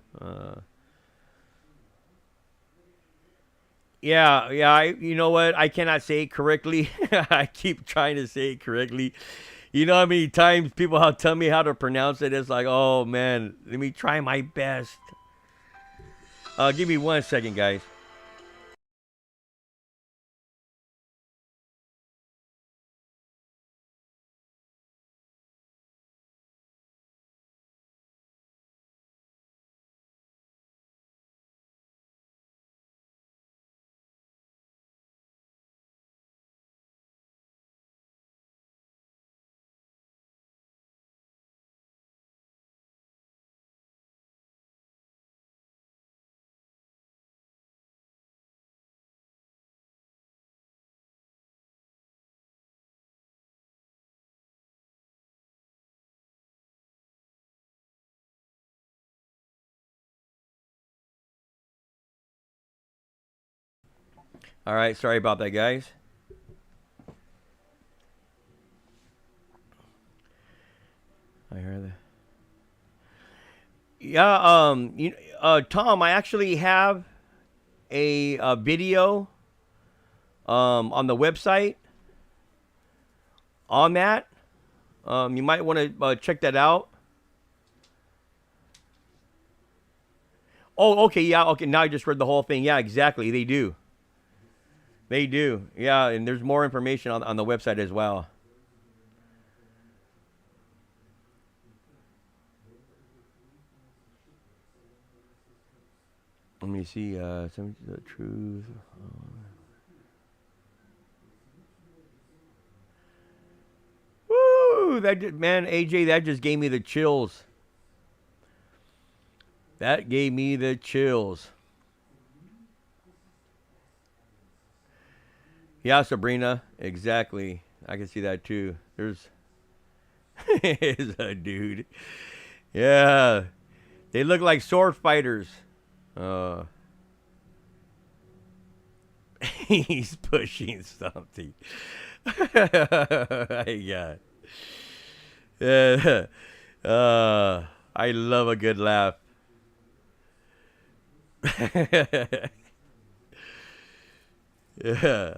Yeah. You know what? I cannot say it correctly. I keep trying to say it correctly. You know how many times people have tell me how to pronounce it? It's like, oh man, let me try my best. Give me 1 second, guys. All right, sorry about that, guys. I heard that. Yeah, Tom, I actually have a video on the website on that. You might want to check that out. Oh, okay, yeah, okay. Now I just read the whole thing. Yeah, exactly. They do. They do. Yeah, and there's more information on the website as well. Let me see. Some the truth. Woo! Man, AJ, that just gave me the chills. That gave me the chills. Yeah, Sabrina, exactly. I can see that too. There's is a dude. Yeah, they look like sword fighters. Uh, he's pushing something. Yeah. Yeah. I love a good laugh. Yeah.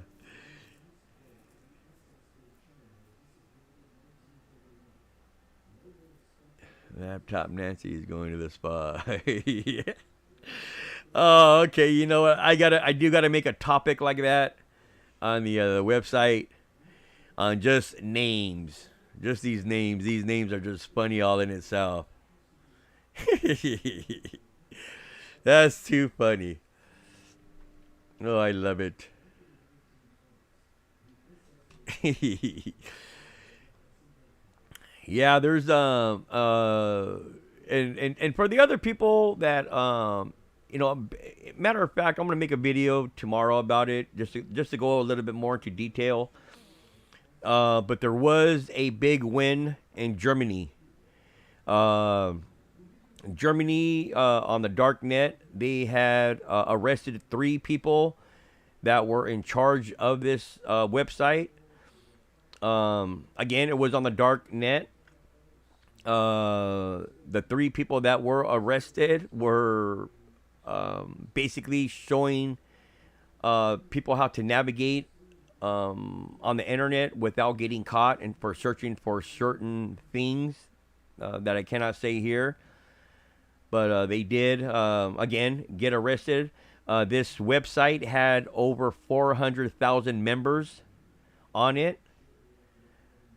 Laptop Nancy is going to the spa. Yeah. Oh, okay. You know what? I do gotta make a topic like that on the website on just names. Just these names. These names are just funny all in itself. That's too funny. Oh, I love it. Yeah, there's and for the other people that matter of fact, I'm gonna make a video tomorrow about it, just to go a little bit more into detail. But there was a big win in Germany. Uh, Germany, on the Darknet, they had arrested 3 people that were in charge of this website. Again, it was on the Darknet. The 3 people that were arrested were basically showing people how to navigate on the internet without getting caught, and for searching for certain things that I cannot say here. But they did, again, get arrested. This website had over 400,000 members on it.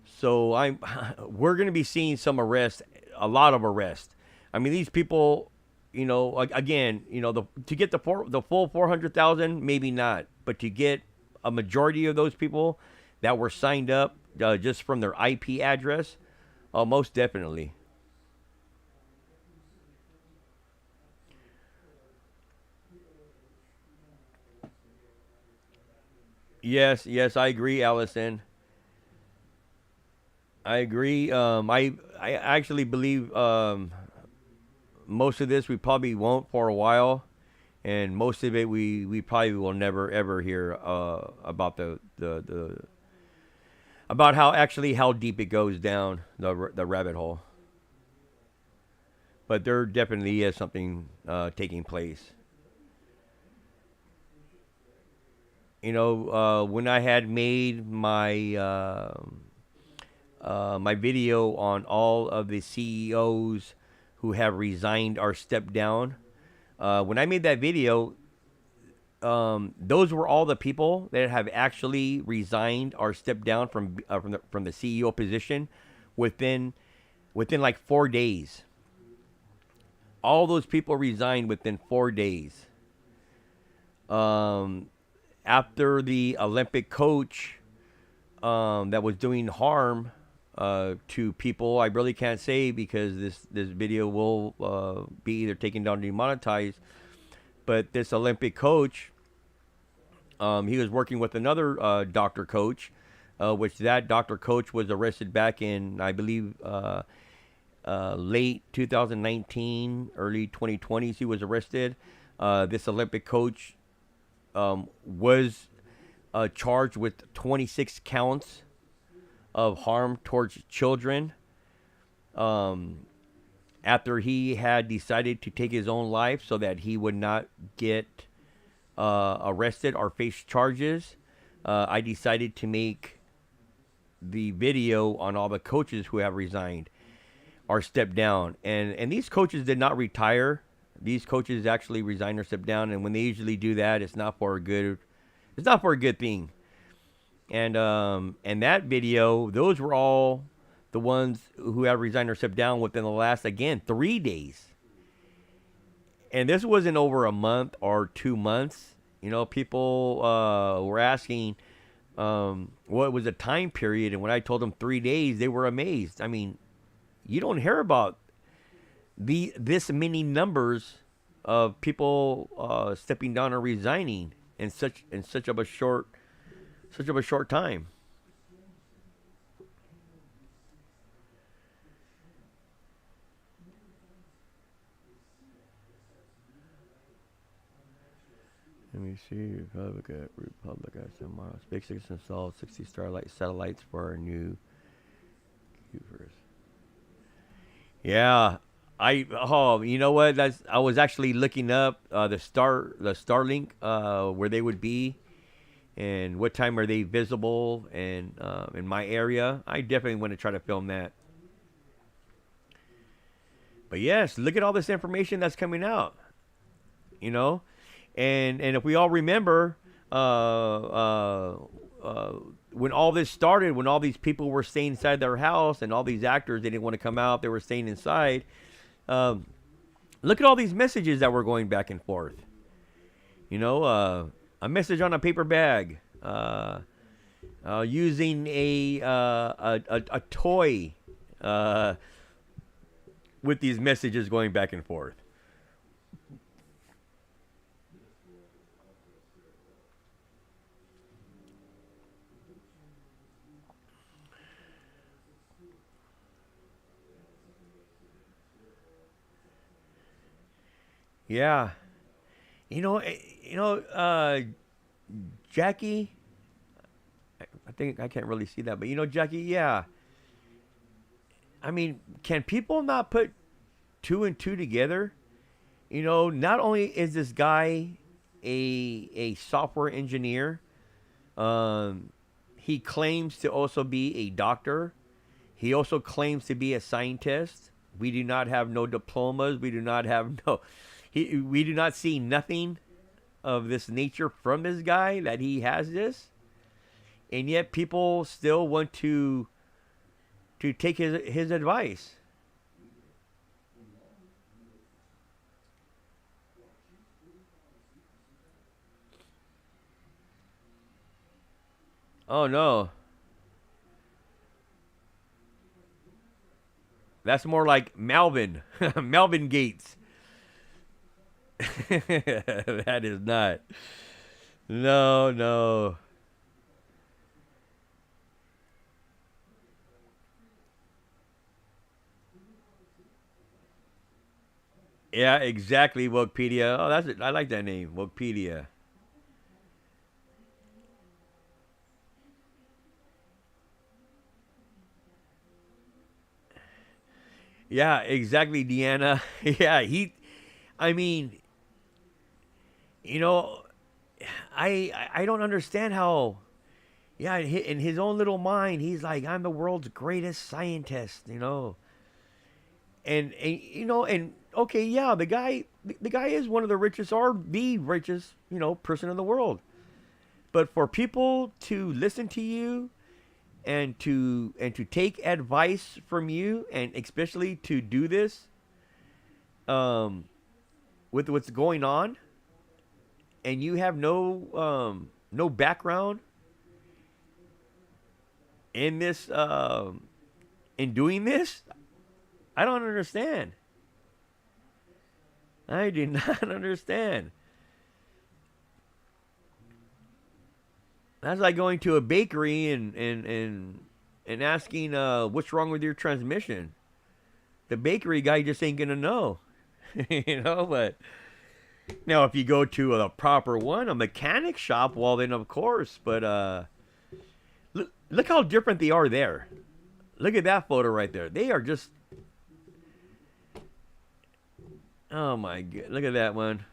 So we're going to be seeing some arrests, a lot of arrests. I mean, these people, again, to get the full 400,000, maybe not, but to get a majority of those people that were signed up just from their IP address, most definitely. Yes, yes, I agree, Allison. I agree. I actually believe most of this we probably won't for a while, and most of it we probably will never ever hear about the about how deep it goes down the rabbit hole. But there definitely is something taking place. When I had made my video on all of the CEOs who have resigned or stepped down. When I made that video, those were all the people that have actually resigned or stepped down from the CEO position within like 4 days. All those people resigned within 4 days. Um, After the Olympic coach that was doing harm to people. I really can't say because this video will be either taken down or demonetized. But this Olympic coach, he was working with another doctor coach, which that doctor coach was arrested back in, I believe, late 2019, early 2020s. He was arrested. This Olympic coach was charged with 26 counts of harm towards children, um, after he had decided to take his own life so that he would not get arrested or face charges. I decided to make the video on all the coaches who have resigned or stepped down. And these coaches did not retire. These coaches actually resign or step down. And when they usually do that, it's not for a good thing. And that video, those were all the ones who have resigned or stepped down within the last, again, 3 days. And this wasn't over a month or 2 months. People were asking what was the time period, and when I told them 3 days, they were amazed. I mean, you don't hear about this many numbers of people stepping down or resigning in such of a short time. Let me see. Republic tomorrow. SpaceX installed 60 Starlight satellites for our new Cubers. Yeah, you know what? I was actually looking up the Starlink, where they would be, and what time are they visible, and in my area. I definitely want to try to film that. But yes, look at all this information that's coming out. You know, and if we all remember, when all this started, when all these people were staying inside their house and all these actors, they didn't want to come out, they were staying inside. Um, Look at all these messages that were going back and forth. You know, a message on a paper bag, using a toy, uh, with these messages going back and forth. Yeah, you know, Jackie. I think I can't really see that, but Jackie. Yeah, I mean, can people not put two and two together? Not only is this guy a software engineer, um, he claims to also be a doctor. He also claims to be a scientist. We do not have no diplomas. We do not have no. We do not see nothing of this nature from this guy that he has this, and yet people still want to take his advice. Oh no, that's more like Malvin, Malvin Gates. That is not. No, no. Yeah, exactly. Wikipedia. Oh, that's it. I like that name, Wikipedia. Yeah, exactly, Deanna. Yeah, he. I mean, you know, I don't understand how. Yeah, in his own little mind, he's like, I'm the world's greatest scientist. And okay, yeah, the guy is one of the richest or the richest person in the world. But for people to listen to you and to take advice from you, and especially to do this, um, with what's going on, and you have no background in this, in doing this, I don't understand. I do not understand. That's like going to a bakery and asking, what's wrong with your transmission. The bakery guy just ain't gonna know. But now if you go to a proper one, a mechanic shop, well then of course. But look how different they are there. Look at that photo right there. They are just, oh my god, look at that one.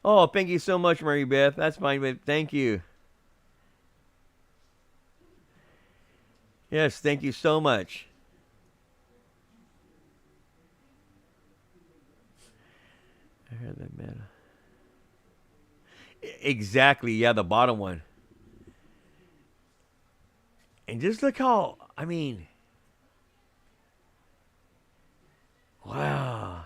Oh, thank you so much, Mary Beth. That's fine, but thank you. Yes, thank you so much. I heard that man. Exactly, yeah, the bottom one. And just look how, I mean, wow.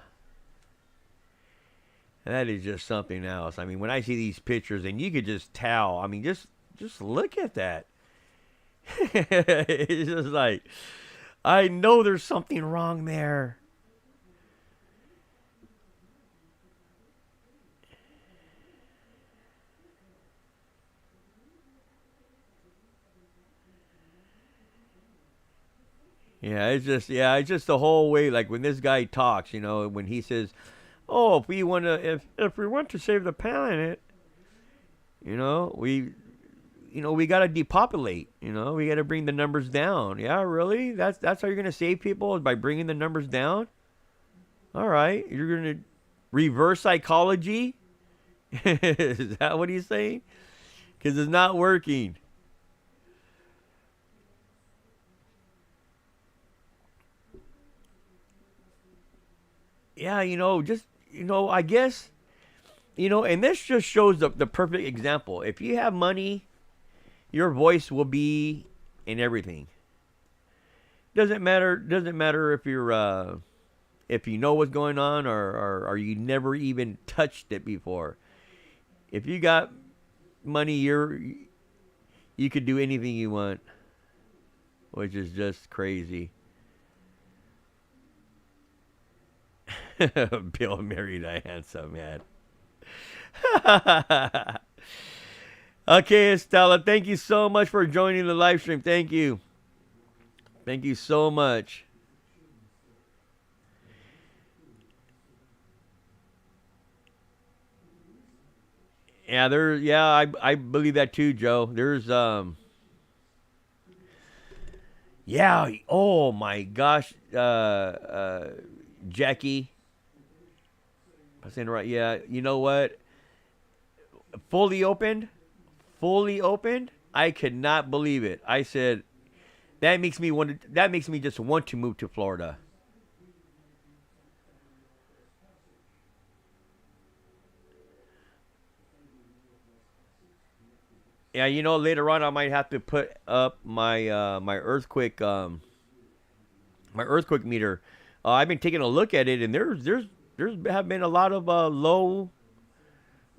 That is just something else. I mean, when I see these pictures, and you could just tell. I mean, just look at that. It's just like, I know there's something wrong there. Yeah, it's just the whole way. Like when this guy talks, when he says, "Oh, if we want to save the planet, we got to depopulate. We got to bring the numbers down." Yeah, really? That's how you're gonna save people, is by bringing the numbers down? All right, you're gonna reverse psychology. Is that what he's saying? Because it's not working. yeah, just I guess and this just shows the perfect example. If you have money, your voice will be in everything. Doesn't matter if you're if you know what's going on or you never even touched it before. If you got money, you could do anything you want, which is just crazy. Bill married a handsome man. Okay, Estella, thank you so much for joining the live stream. Thank you. Thank you so much. I believe that too, Joe. There's yeah, oh my gosh, Jackie. I'm saying it right. Yeah, you know what? Fully opened, fully opened. I could not believe it. I said that makes me want to, that makes me just want to move to Florida. Yeah, later on I might have to put up my earthquake meter. I've been taking a look at it, and there's have been a lot of low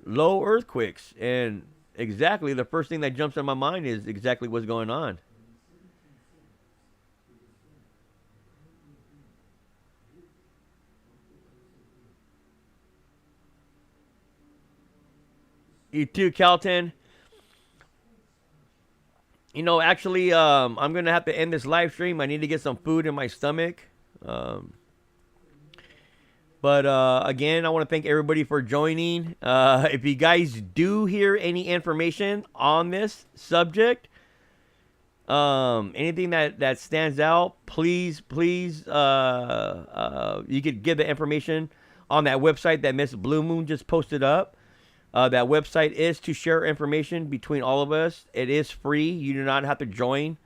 earthquakes, and exactly the first thing that jumps in my mind is exactly what's going on. You too, Calton. Actually, I'm gonna have to end this live stream. I need to get some food in my stomach. Um, but again, I want to thank everybody for joining. If you guys do hear any information on this subject, anything that stands out, please, you could give the information on that website that Miss Blue Moon just posted up. That website is to share information between all of us. It is free. You do not have to join.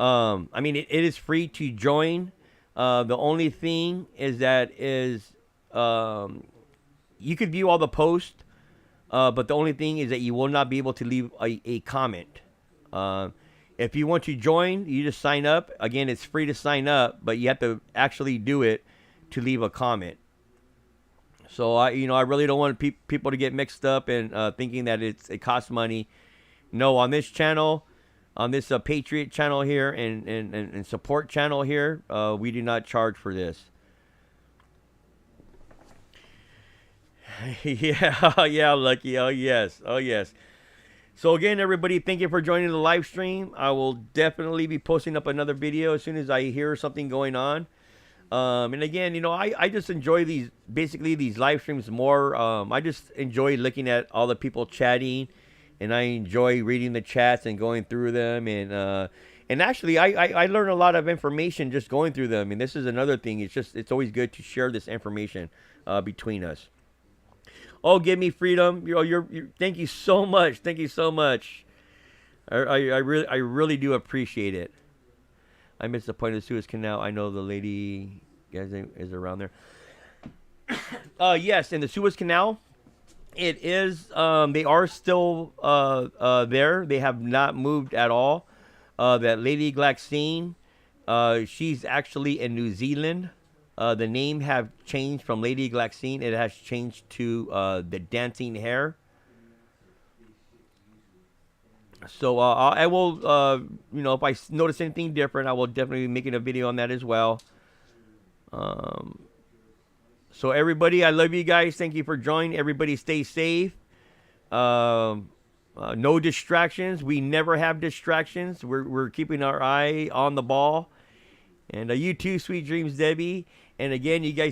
I mean, it is free to join. The only thing is that you could view all the posts, but the only thing is that you will not be able to leave a comment. If you want to join, you just sign up. Again, it's free to sign up, but you have to actually do it to leave a comment. So I really don't want people to get mixed up and thinking that it costs money. No, on this channel, on this Patriot channel here and support channel here, we do not charge for this. Yeah, yeah, Lucky. Oh yes, oh yes. So again, everybody, thank you for joining the live stream. I will definitely be posting up another video as soon as I hear something going on. And again, I just enjoy these live streams more. I just enjoy looking at all the people chatting, and I enjoy reading the chats and going through them. And actually, I learn a lot of information just going through them. And this is another thing. It's always good to share this information between us. Oh, give me freedom. Thank you so much. Thank you so much. I really do appreciate it. I missed the point of the Suez Canal. I know the lady guys is around there. Yes, in the Suez Canal, it is. They are still there. They have not moved at all. That lady Glaxine, she's actually in New Zealand. The name have changed from Lady Glaxine. It has changed to the Dancing Hair. So I will, if I notice anything different, I will definitely be making a video on that as well. So everybody, I love you guys. Thank you for joining. Everybody stay safe. No distractions. We never have distractions. We're keeping our eye on the ball. And you too, sweet dreams, Debbie. And again, you guys